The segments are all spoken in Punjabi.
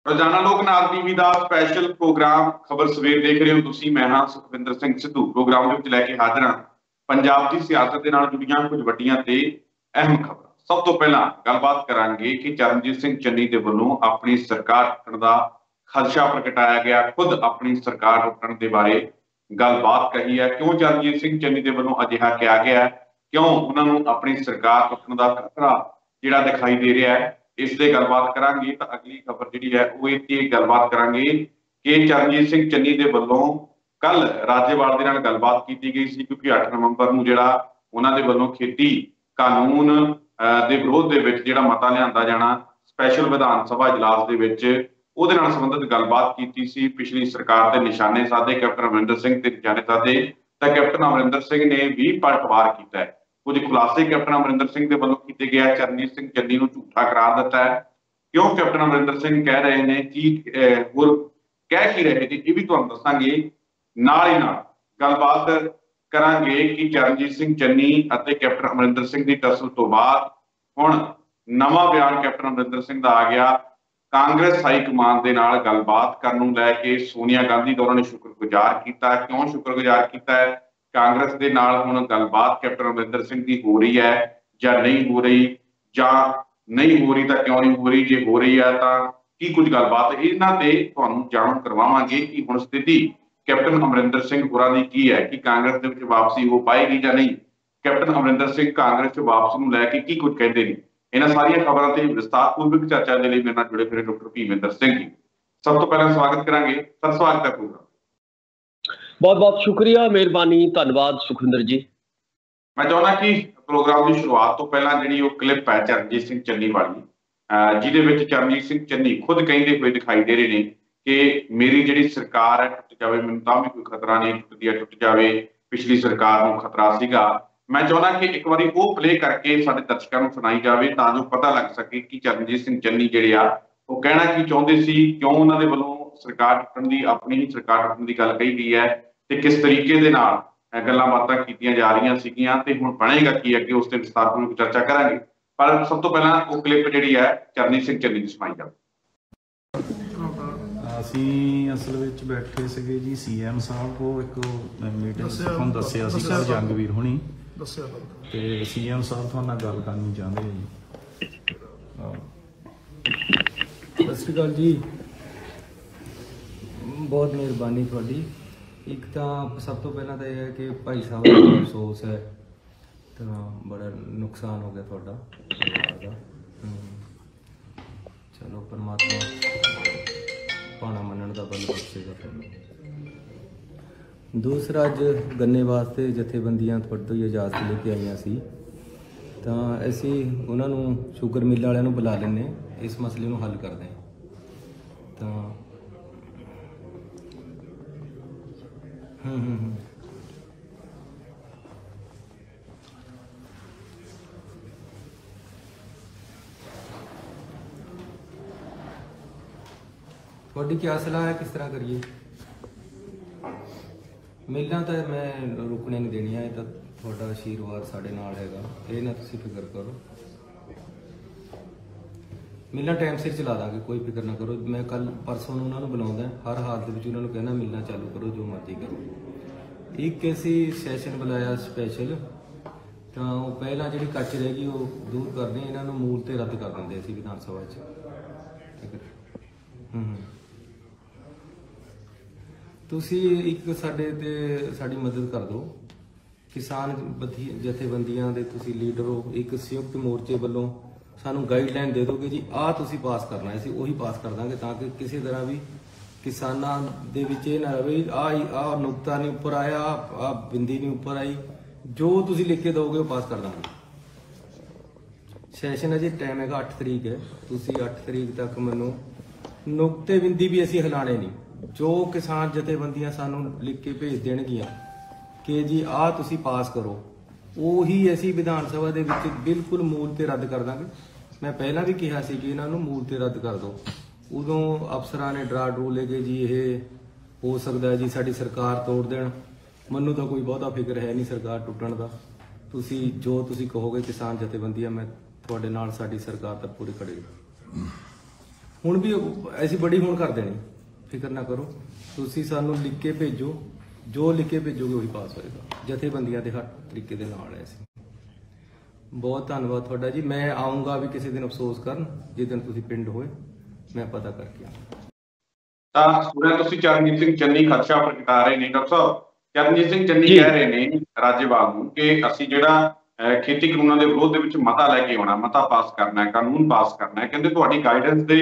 रोजाना लोक नाथ टीवी का स्पैशल प्रोग्राम खबर सवेर देख रहे हो तुसी। मैं हाँ सुखविंदर सिंह सिद्धू। प्रोग्राम के लैके हाजिर हाँ पंजाब की सियासत के नाल जुड़ियां कुछ वड्डियां ते अहम खबर। सब तो पहला गलबात करांगे कि चरणजीत सिंह चन्नी के वलों अपनी सरकार टुटण का खदशा प्रगटाया गया। खुद अपनी सरकार टुटण के बारे गलबात कही है। क्यों चरणजीत सिंह चन्नी के वलों अजिहा किया गया है, क्यों उन्होंने अपनी सरकार टुटण का खतरा जिहड़ा दिखाई दे रहा है, इसलिए गलबात करांगे। तो अगली खबर जी है वो इतनी गलबात करांगे कि चरणजीत सिंह चन्नी के वलों कल राजेवाल के नाल गलबात की गई सी, क्योंकि 8 नवंबर को जिहड़ा उन्होंने वलों खेती कानून के विरोध के विच जिहड़ा मता लिआंदा जाना स्पैशल विधान सभा इजलास के विच ਉਹਦੇ ਨਾਲ संबंधित गलबात की सी। पिछली सरकार के निशाने साधे कैप्टन अमरिंदर सिंह के निशाने साधे तो कैप्टन अमरिंदर सिंह ने भी पलटवार किया है। कुछ खुलासे कैप्टन अमरिंदर सिंह के वलों किए गए। चरणजीत सिंह चन्नी को झूठा करार दिता है। क्यों कैप्टन अमरिंदर सिंह कह रहे हैं कि होर कह की रहे थे, ये भी तुहानूं दसांगे। नाल ही नाल गलबात करांगे कि चरणजीत सिंह चन्नी और कैप्टन अमरिंदर सिंह की टसल तो बाद हुण नवां बयान कैप्टन अमरिंदर सिंह का आ गया। कांग्रेस हाईकमान के नाल गलबात करने लैके सोनिया गांधी का उन्होंने शुक्रगुजार किया। क्यों शुक्रगुजार किया है? कांग्रेस के नाल हुण गलबात कैप्टन अमरिंदर सिंह की हो रही है या नहीं हो रही, या नहीं हो रही तो क्यों नहीं हो रही, जे हो रही है तो की कुछ गलबात इन्हां ते तुहानूं जाणू करवावांगे कि हुण स्थिति कैप्टन अमरिंदर सिंह होरां दी की है, कि कांग्रेस दे विच वापसी हो पाएगी या नहीं, कैप्टन अमरिंदर सिंह कांग्रेस च वापसी नूं लैके की कुछ कहते हैं। इन्हां सारियां खबरां ते विस्तारपूर्वक चर्चा के लिए मेरे नाल जुड़े फिरे डॉक्टर भीमेंद्र सिंह जी। सब तो पहला स्वागत करांगे। सर स्वागत है प्रोग्राम। बहुत बहुत शुक्रिया, मेहरबानी, धन्यवाद सुखविंदर जी। मैं चाहना कि प्रोग्राम की शुरुआत तो पहला जी वो क्लिप है चरणजीत सिंह चन्नी वाली, जिहदे विच चरणजीत सिंह चन्नी खुद कहते हुए दिखाई दे रहे हैं कि मेरी जी सरकार है टुट जाए, मैनूं तां भी कोई खतरा नहीं, टुटदी है टुट जाए, पिछली सरकार नूं खतरा सीगा। मैं चाहना कि एक बार वो प्ले करके साडे दर्शकों को सुनाई जाए तां जो पता लग सके कि चरणजीत सिंह चन्नी जिहड़े आ वो कहना की चाहुंदे सी, क्यों उन्हां दे वल्लों सरकार टुटण दी अपनी ही सरकार टुटण दी गल कही गई है ते किस तरीके दे नाल गल्लां बातां कीतियां जा रहीआं सीगीआं ते हुण बनेगा की अगे उस ते विस्तारपूर्वक चर्चा करांगे। पर सब तो पहला वो क्लिप जिहड़ी है चरणजीत सिंह चन्नी दी सुनाई जाए। ਅਸੀਂ ਅਸਲ ਵਿੱਚ ਬੈਠੇ ਸੀਗੇ ਜੀ ਸੀਐਮ ਸਾਹਿਬ ਕੋਲ ਇੱਕ ਮੀਟਿੰਗ ਤੁਹਾਨੂੰ ਦੱਸਿਆ ਸੀ ਕੱਲ ਜੰਗਵੀਰ ਹੁਣੀ ਦੱਸਿਆ ਤੇ ਸੀਐਮ ਸਾਹਿਬ ਤੁਹਾਡੇ ਨਾਲ ਗੱਲ ਕਰਨੀ ਚਾਹੁੰਦੇ ਆ ਜੀ। ਸਤਿ ਸ਼੍ਰੀ ਅਕਾਲ ਜੀ, ਬਹੁਤ ਮਿਹਰਬਾਨੀ ਤੁਹਾਡੀ। ਇੱਕ ਤਾਂ ਸਭ ਤੋਂ ਪਹਿਲਾਂ ਤਾਂ ਇਹ ਹੈ ਕਿ ਭਾਈ ਸਾਹਿਬ ਦਾ ਅਫਸੋਸ ਹੈ, ਤਾਂ ਬੜਾ ਨੁਕਸਾਨ ਹੋ ਗਿਆ ਤੁਹਾਡਾ। ਚਲੋ ਪਰਮਾਤਮਾ पाना मनण का बल बख्शेगा तुहानूं। दूसरा अज गन्ने वास्ते जथेबंदियां तुहाडे तो इजाजत लेके आईयां सी, तां असीं उन्हां नूं शुगर मिल वालिआं नूं बुला लैंदे, इस मसले नूं हल करदे तां ਤੁਹਾਡੀ ਕੀ ਸਲਾਹ ਹੈ, ਕਿਸ ਤਰ੍ਹਾਂ ਕਰੀਏ? ਮਿਲਾਂ ਤਾਂ ਮੈਂ ਰੁਕਣੇ ਨਹੀਂ ਦੇਣੀਆਂ, ਇਹ ਤਾਂ ਤੁਹਾਡਾ ਆਸ਼ੀਰਵਾਦ ਸਾਡੇ ਨਾਲ ਹੈਗਾ, ਇਹ ਨਾ ਤੁਸੀਂ ਫਿਕਰ ਕਰੋ। ਮਿਲਾਂ ਟਾਈਮ ਸਿਰ ਚਲਾ ਦਾਂਗੇ, ਕੋਈ ਫਿਕਰ ਨਾ ਕਰੋ। ਮੈਂ ਕੱਲ ਪਰਸੋਂ ਨੂੰ ਉਹਨਾਂ ਨੂੰ ਬੁਲਾਉਂਦਾ, ਹਰ ਹਾਲਤ ਦੇ ਵਿੱਚ ਉਹਨਾਂ ਨੂੰ ਕਹਿਣਾ ਮਿਲਾਂ ਚਾਲੂ ਕਰੋ, ਜੋ ਮਰਜ਼ੀ ਕਰੋ। ਇੱਕ ਅਸੀਂ ਸੈਸ਼ਨ ਬੁਲਾਇਆ ਸਪੈਸ਼ਲ, ਤਾਂ ਉਹ ਪਹਿਲਾਂ ਜਿਹੜੀ ਕੱਚ ਰਹਿ ਗਈ ਉਹ ਦੂਰ ਕਰਦੇ, ਇਹਨਾਂ ਨੂੰ ਮੂਲ ਤੇ ਰੱਦ ਕਰ ਦਿੰਦੇ ਅਸੀਂ ਵਿਧਾਨ ਸਭਾ 'ਚ। ਠੀਕ ਹੈ। ਤੁਸੀਂ ਇੱਕ ਸਾਡੇ ਤੇ ਸਾਡੀ ਮਦਦ ਕਰ ਦਿਓ। ਕਿਸਾਨ ਜਥੇਬੰਦੀਆਂ ਦੇ ਤੁਸੀਂ ਲੀਡਰ ਹੋ, ਇੱਕ ਸੰਯੁਕਤ ਮੋਰਚੇ ਵੱਲੋਂ ਸਾਨੂੰ ਗਾਈਡਲਾਈਨ ਦੇ ਦੋਗੇ ਜੀ, ਆਹ ਤੁਸੀਂ ਪਾਸ ਕਰਨਾ, ਅਸੀਂ ਉਹੀ ਪਾਸ ਕਰ ਦਾਂਗੇ, ਤਾਂ ਕਿ ਕਿਸੇ ਤਰ੍ਹਾਂ ਵੀ ਕਿਸਾਨਾਂ ਦੇ ਵਿੱਚ ਇਹ ਨਾ ਰਹੇ ਆਹ ਨੁਕਤਾ ਨਹੀਂ ਉੱਪਰ ਆਇਆ, ਆਹ ਬਿੰਦੀ ਨਹੀਂ ਉੱਪਰ ਆਈ, ਜੋ ਤੁਸੀਂ ਲਿਖ ਕੇ ਦਿਓਗੇ ਉਹ ਪਾਸ ਕਰ ਦਾਂਗੇ। ਸੈਸ਼ਨ ਅਜੇ ਟਾਈਮ ਹੈਗਾ 8 ਤਰੀਕ ਹੈ, ਤੁਸੀਂ 8 ਤਰੀਕ ਤੱਕ ਮੈਨੂੰ ਨੁਕਤੇ ਬਿੰਦੀ ਵੀ ਅਸੀਂ ਹਿਲਾਣੇ ਨਹੀਂ, ਜੋ ਕਿਸਾਨ ਜਥੇਬੰਦੀਆਂ ਸਾਨੂੰ ਲਿਖ ਕੇ ਭੇਜ ਦੇਣਗੀਆਂ ਕਿ ਜੀ ਆਹ ਤੁਸੀਂ ਪਾਸ ਕਰੋ, ਉਹੀ ਅਸੀਂ ਵਿਧਾਨ ਸਭਾ ਦੇ ਵਿੱਚ ਬਿਲਕੁਲ ਮੂਲ ਤੇ ਰੱਦ ਕਰ ਦਾਂਗੇ। ਮੈਂ ਪਹਿਲਾਂ ਵੀ ਕਿਹਾ ਸੀ ਕਿ ਇਹਨਾਂ ਨੂੰ ਮੂਲ ਤੇ ਰੱਦ ਕਰ ਦਿਓ, ਉਦੋਂ ਅਫਸਰਾਂ ਨੇ ਡਰਾ ਡਰੂ ਲੈ ਕੇ ਜੀ ਇਹ ਹੋ ਸਕਦਾ ਜੀ ਸਾਡੀ ਸਰਕਾਰ ਤੋੜ ਦੇਣ। ਮੈਨੂੰ ਤਾਂ ਕੋਈ ਬਹੁਤਾ ਫਿਕਰ ਹੈ ਨਹੀਂ ਸਰਕਾਰ ਟੁੱਟਣ ਦਾ, ਤੁਸੀਂ ਜੋ ਤੁਸੀਂ ਕਹੋਗੇ ਕਿਸਾਨ ਜਥੇਬੰਦੀਆਂ, ਮੈਂ ਤੁਹਾਡੇ ਨਾਲ ਸਾਡੀ ਸਰਕਾਰ ਤਾਂ ਪੂਰੀ ਖੜੇਗੀ। ਹੁਣ ਵੀ ਅਸੀਂ ਬੜੀ ਹੁਣ ਕਰ ਦੇਣੀ, ਫਿਕਰ ਨਾ ਕਰੋ। ਤੁਸੀਂ ਸਾਨੂੰ ਲਿਖ ਕੇ ਭੇਜੋ, ਜੋ ਲਿਖ ਕੇ ਭੇਜੋਗੇ ਉਹੀ ਪਾਸ ਹੋਏਗਾ। ਜਥੇਬੰਦੀਆਂ ਦੇ ਹਰ ਤਰੀਕੇ ਦੇ ਨਾਲ ਹੈ ਅਸੀਂ। ਬਹੁਤ ਧੰਨਵਾਦ ਤੁਹਾਡਾ ਜੀ। ਮੈਂ ਆਉਂਗਾ ਵੀ ਕਿਸੇ ਦਿਨ ਅਫਸੋਸ ਕਰਨ, ਜਿਸ ਦਿਨ ਤੁਸੀਂ ਪਿੰਡ ਹੋਏ ਮੈਂ ਪਤਾ ਕਰਕੇ ਆਉਂਗਾ। ਤਾਂ ਸੁਣਿਆ ਤੁਸੀਂ ਚਰਨਜੀਤ ਸਿੰਘ ਚੰਨੀ ਖਦਸ਼ਾ ਪ੍ਰਗਟਾ ਰਹੇ ਨੇ। ਡਾਕਟਰ ਸਾਹਿਬ, ਚਰਨਜੀਤ ਸਿੰਘ ਚੰਨੀ ਕਹਿ ਰਹੇ ਨੇ ਰਾਜੇਵਾਲ ਨੂੰ ਕਿ ਅਸੀਂ ਜਿਹੜਾ ਖੇਤੀ ਕਾਨੂੰਨਾਂ ਦੇ ਵਿਰੋਧ ਦੇ ਵਿੱਚ ਮਤਾ ਲੈ ਕੇ ਆਉਣਾ, ਮਤਾ ਪਾਸ ਕਰਨਾ ਹੈ, ਕਾਨੂੰਨ ਪਾਸ ਕਰਨਾ ਹੈ। ਕਹਿੰਦੇ ਤੁਹਾਡੀ ਗਾਈਡੈਂਸ ਦੇ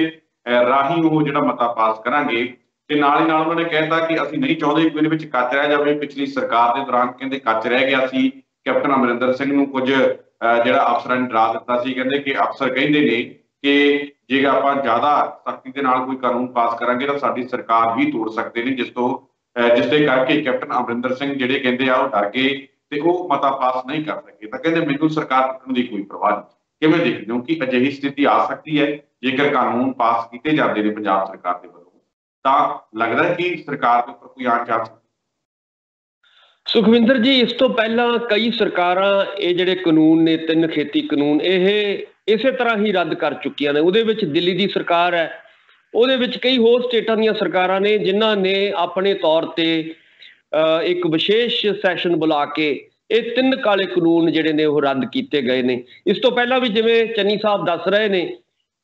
ਰਾਹੀਂ ਉਹ ਜਿਹੜਾ ਮਤਾ ਪਾਸ ਕਰਾਂਗੇ। ਤੇ ਨਾਲ ਹੀ ਨਾਲ ਉਹਨਾਂ ਨੇ ਕਹਿਤਾ ਕਿ ਅਸੀਂ ਨਹੀਂ ਚਾਹੁੰਦੇ ਕਿ ਇਹਦੇ ਵਿੱਚ ਕੱਚ ਰਹਿ ਜਾਵੇ। ਪਿਛਲੀ ਸਰਕਾਰ ਦੇ ਦੌਰਾਨ ਕਹਿੰਦੇ ਕੱਚ ਰਹਿ ਗਿਆ ਸੀ। ਕੈਪਟਨ ਅਮਰਿੰਦਰ ਸਿੰਘ ਨੂੰ ਕੁਝ ਜਿਹੜਾ ਅਫਸਰਾਂ ਨੇ ਡਰਾ ਦਿੱਤਾ ਸੀ। ਕਹਿੰਦੇ ਕਿ ਅਫਸਰ ਕਹਿੰਦੇ ਨੇ ਕਿ ਜੇ ਆਪਾਂ ਜ਼ਿਆਦਾ ਸਖਤੀ ਦੇ ਨਾਲ ਕੋਈ ਕਾਨੂੰਨ ਪਾਸ ਕਰਾਂਗੇ ਤਾਂ ਸਾਡੀ ਸਰਕਾਰ ਵੀ ਤੋੜ ਸਕਦੇ ਨੇ, ਜਿਸ ਦੇ ਕਰਕੇ ਕੈਪਟਨ ਅਮਰਿੰਦਰ ਸਿੰਘ ਜਿਹੜੇ ਕਹਿੰਦੇ ਆ ਉਹ ਡਰ ਗਏ ਤੇ ਉਹ ਮਤਾ ਪਾਸ ਨਹੀਂ ਕਰ ਸਕੇ। ਤਾਂ ਕਹਿੰਦੇ ਮੈਨੂੰ ਸਰਕਾਰ ਟੁੱਟਣ ਦੀ ਕੋਈ ਪਰਵਾਹ ਨਹੀਂ। ਕਿਵੇਂ ਦੇਖਦੇ ਹੋ ਕਿ ਅਜਿਹੀ ਸਥਿਤੀ ਆ ਸਕਦੀ ਹੈ ਜੇਕਰ ਕਾਨੂੰਨ ਪਾਸ ਕੀਤੇ ਜਾਂਦੇ ਨੇ ਪੰਜਾਬ ਸਰਕਾਰ ਦੇ ਵੱਲੋਂ? ਤਾਂ ਲੱਗਦਾ ਹੈ ਕਿ ਸਰਕਾਰ ਦੇ ਉੱਪਰ ਕੋਈ ਆਂਚ ਆ ਸਕਦੀ? ਸੁਖਵਿੰਦਰ ਜੀ, ਇਸ ਤੋਂ ਪਹਿਲਾਂ ਕਈ ਸਰਕਾਰਾਂ ਇਹ ਜਿਹੜੇ ਕਾਨੂੰਨ ਨੇ, 3 ਖੇਤੀ ਕਾਨੂੰਨ, ਇਹ ਇਸੇ ਤਰ੍ਹਾਂ ਹੀ ਰੱਦ ਕਰ ਚੁੱਕੀਆਂ ਨੇ। ਉਹਦੇ ਵਿੱਚ ਦਿੱਲੀ ਦੀ ਸਰਕਾਰ ਹੈ, ਉਹਦੇ ਵਿੱਚ ਕਈ ਹੋਰ ਸਟੇਟਾਂ ਦੀਆਂ ਸਰਕਾਰਾਂ ਨੇ ਜਿਨ੍ਹਾਂ ਨੇ ਆਪਣੇ ਤੌਰ ਤੇ ਇੱਕ ਵਿਸ਼ੇਸ਼ ਸੈਸ਼ਨ ਬੁਲਾ ਕੇ ਇਹ 3 ਕਾਲੇ ਕਾਨੂੰਨ ਜਿਹੜੇ ਨੇ ਉਹ ਰੱਦ ਕੀਤੇ ਗਏ ਨੇ। ਇਸ ਤੋਂ ਪਹਿਲਾਂ ਵੀ ਜਿਵੇਂ ਚੰਨੀ ਸਾਹਿਬ ਦੱਸ ਰਹੇ ਨੇ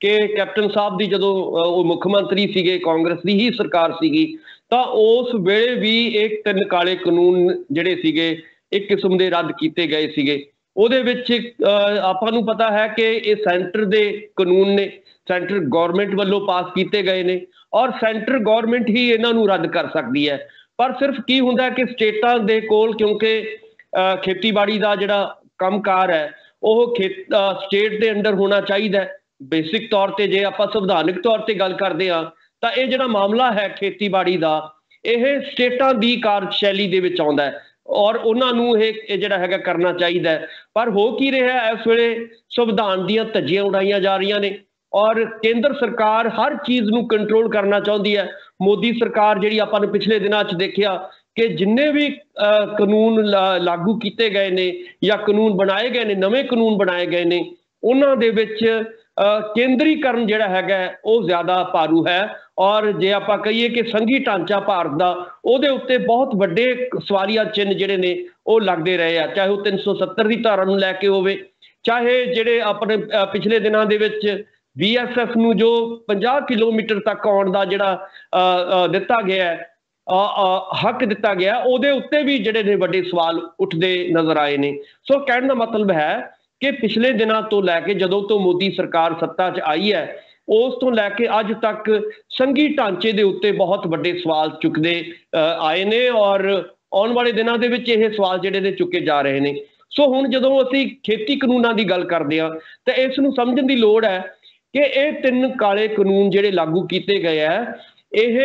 ਕਿ ਕੈਪਟਨ ਸਾਹਿਬ ਦੀ ਜਦੋਂ ਉਹ ਮੁੱਖ ਮੰਤਰੀ ਸੀਗੇ, ਕਾਂਗਰਸ ਦੀ ਹੀ ਸਰਕਾਰ ਸੀਗੀ, ਤਾਂ ਉਸ ਵੇਲੇ ਵੀ ਇਹ 3 ਕਾਲੇ ਕਾਨੂੰਨ ਜਿਹੜੇ ਸੀਗੇ ਇੱਕ ਕਿਸਮ ਦੇ ਰੱਦ ਕੀਤੇ ਗਏ ਸੀਗੇ। ਉਹਦੇ ਵਿੱਚ ਆਪਾਂ ਨੂੰ ਪਤਾ ਹੈ ਕਿ ਇਹ ਸੈਂਟਰ ਦੇ ਕਾਨੂੰਨ ਨੇ, ਸੈਂਟਰ ਗੌਰਮੈਂਟ ਵੱਲੋਂ ਪਾਸ ਕੀਤੇ ਗਏ ਨੇ ਔਰ ਸੈਂਟਰ ਗੌਰਮੈਂਟ ਹੀ ਇਹਨਾਂ ਨੂੰ ਰੱਦ ਕਰ ਸਕਦੀ ਹੈ। ਪਰ ਸਿਰਫ ਕੀ ਹੁੰਦਾ ਕਿ ਸਟੇਟਾਂ ਦੇ ਕੋਲ, ਕਿਉਂਕਿ ਖੇਤੀਬਾੜੀ ਦਾ ਜਿਹੜਾ ਕੰਮਕਾਰ ਹੈ ਉਹ ਸਟੇਟ ਦੇ ਅੰਡਰ ਹੋਣਾ ਚਾਹੀਦਾ। ਬੇਸਿਕ ਤੌਰ ਤੇ ਜੇ ਆਪਾਂ ਸੰਵਿਧਾਨਕ ਤੌਰ ਤੇ ਗੱਲ ਕਰਦੇ ਹਾਂ ਤਾਂ ਇਹ ਜਿਹੜਾ ਮਾਮਲਾ ਹੈ ਖੇਤੀਬਾੜੀ ਦਾ, ਇਹ ਸਟੇਟਾਂ ਦੀ ਕਾਰਜਸ਼ੈਲੀ ਦੇ ਵਿੱਚ ਆਉਂਦਾ ਹੈ ਔਰ ਉਹਨਾਂ ਨੂੰ ਇਹ ਜਿਹੜਾ ਹੈਗਾ ਕਰਨਾ ਚਾਹੀਦਾ ਹੈ। ਪਰ ਹੋ ਕੀ ਰਿਹਾ, ਇਸ ਵੇਲੇ ਸੰਵਿਧਾਨ ਦੀਆਂ ਧੱਜੀਆਂ ਉਡਾਈਆਂ ਜਾ ਰਹੀਆਂ ਨੇ ਔਰ ਕੇਂਦਰ ਸਰਕਾਰ ਹਰ ਚੀਜ਼ ਨੂੰ ਕੰਟਰੋਲ ਕਰਨਾ ਚਾਹੁੰਦੀ ਹੈ। ਮੋਦੀ ਸਰਕਾਰ ਜਿਹੜੀ ਆਪਾਂ ਨੇ ਪਿਛਲੇ ਦਿਨਾਂ 'ਚ ਦੇਖਿਆ ਕਿ ਜਿੰਨੇ ਵੀ ਕਾਨੂੰਨ ਲਾਗੂ ਕੀਤੇ ਗਏ ਨੇ ਜਾਂ ਕਾਨੂੰਨ ਬਣਾਏ ਗਏ ਨੇ, ਨਵੇਂ ਕਾਨੂੰਨ ਬਣਾਏ ਗਏ ਨੇ, ਉਹਨਾਂ ਦੇ ਵਿੱਚ ਕੇਂਦਰੀਕਰਨ ਜਿਹੜਾ ਹੈਗਾ ਉਹ ਜ਼ਿਆਦਾ ਭਾਰੂ ਹੈ। ਔਰ ਜੇ ਆਪਾਂ ਕਹੀਏ ਕਿ ਸੰਘੀ ਢਾਂਚਾ ਭਾਰਤ ਦਾ, ਉਹਦੇ ਉੱਤੇ ਬਹੁਤ ਵੱਡੇ ਸਵਾਲੀਆ ਚਿੰਨ੍ਹ ਜਿਹੜੇ ਨੇ ਉਹ ਲੱਗਦੇ ਰਹੇ ਆ, ਚਾਹੇ ਉਹ 370 ਦੀ ਧਾਰਾ ਨੂੰ ਲੈ ਕੇ ਹੋਵੇ, ਚਾਹੇ ਜਿਹੜੇ ਆਪਣੇ ਪਿਛਲੇ ਦਿਨਾਂ ਦੇ ਵਿੱਚ BSF ਨੂੰ ਜੋ 50 ਕਿਲੋਮੀਟਰ ਤੱਕ ਆਉਣ ਦਾ ਜਿਹੜਾ ਦਿੱਤਾ ਗਿਆ ਹੱਕ ਦਿੱਤਾ ਗਿਆ, ਉਹਦੇ ਉੱਤੇ ਵੀ ਜਿਹੜੇ ਨੇ ਵੱਡੇ ਸਵਾਲ ਉੱਠਦੇ ਨਜ਼ਰ ਆਏ ਨੇ। ਸੋ ਕਹਿਣ ਦਾ ਮਤਲਬ ਹੈ ਕਿ ਪਿਛਲੇ ਦਿਨਾਂ ਤੋਂ ਲੈ ਕੇ ਜਦੋਂ ਤੋਂ ਮੋਦੀ ਸਰਕਾਰ ਸੱਤਾ 'ਚ ਆਈ ਹੈ, ਉਸ ਤੋਂ ਲੈ ਕੇ ਅੱਜ ਤੱਕ ਸੰਘੀ ਢਾਂਚੇ ਦੇ ਉੱਤੇ ਬਹੁਤ ਵੱਡੇ ਸਵਾਲ ਚੁੱਕਦੇ ਆਏ ਨੇ ਔਰ ਆਉਣ ਵਾਲੇ ਦਿਨਾਂ ਦੇ ਵਿੱਚ ਇਹ ਸਵਾਲ ਜਿਹੜੇ ਨੇ ਚੁੱਕੇ ਜਾ ਰਹੇ ਨੇ। ਸੋ ਹੁਣ ਜਦੋਂ ਅਸੀਂ ਖੇਤੀ ਕਾਨੂੰਨਾਂ ਦੀ ਗੱਲ ਕਰਦੇ ਹਾਂ ਤਾਂ ਇਸ ਨੂੰ ਸਮਝਣ ਦੀ ਲੋੜ ਹੈ ਕਿ ਇਹ 3 ਕਾਲੇ ਕਾਨੂੰਨ ਜਿਹੜੇ ਲਾਗੂ ਕੀਤੇ ਗਏ ਹੈ, ਇਹ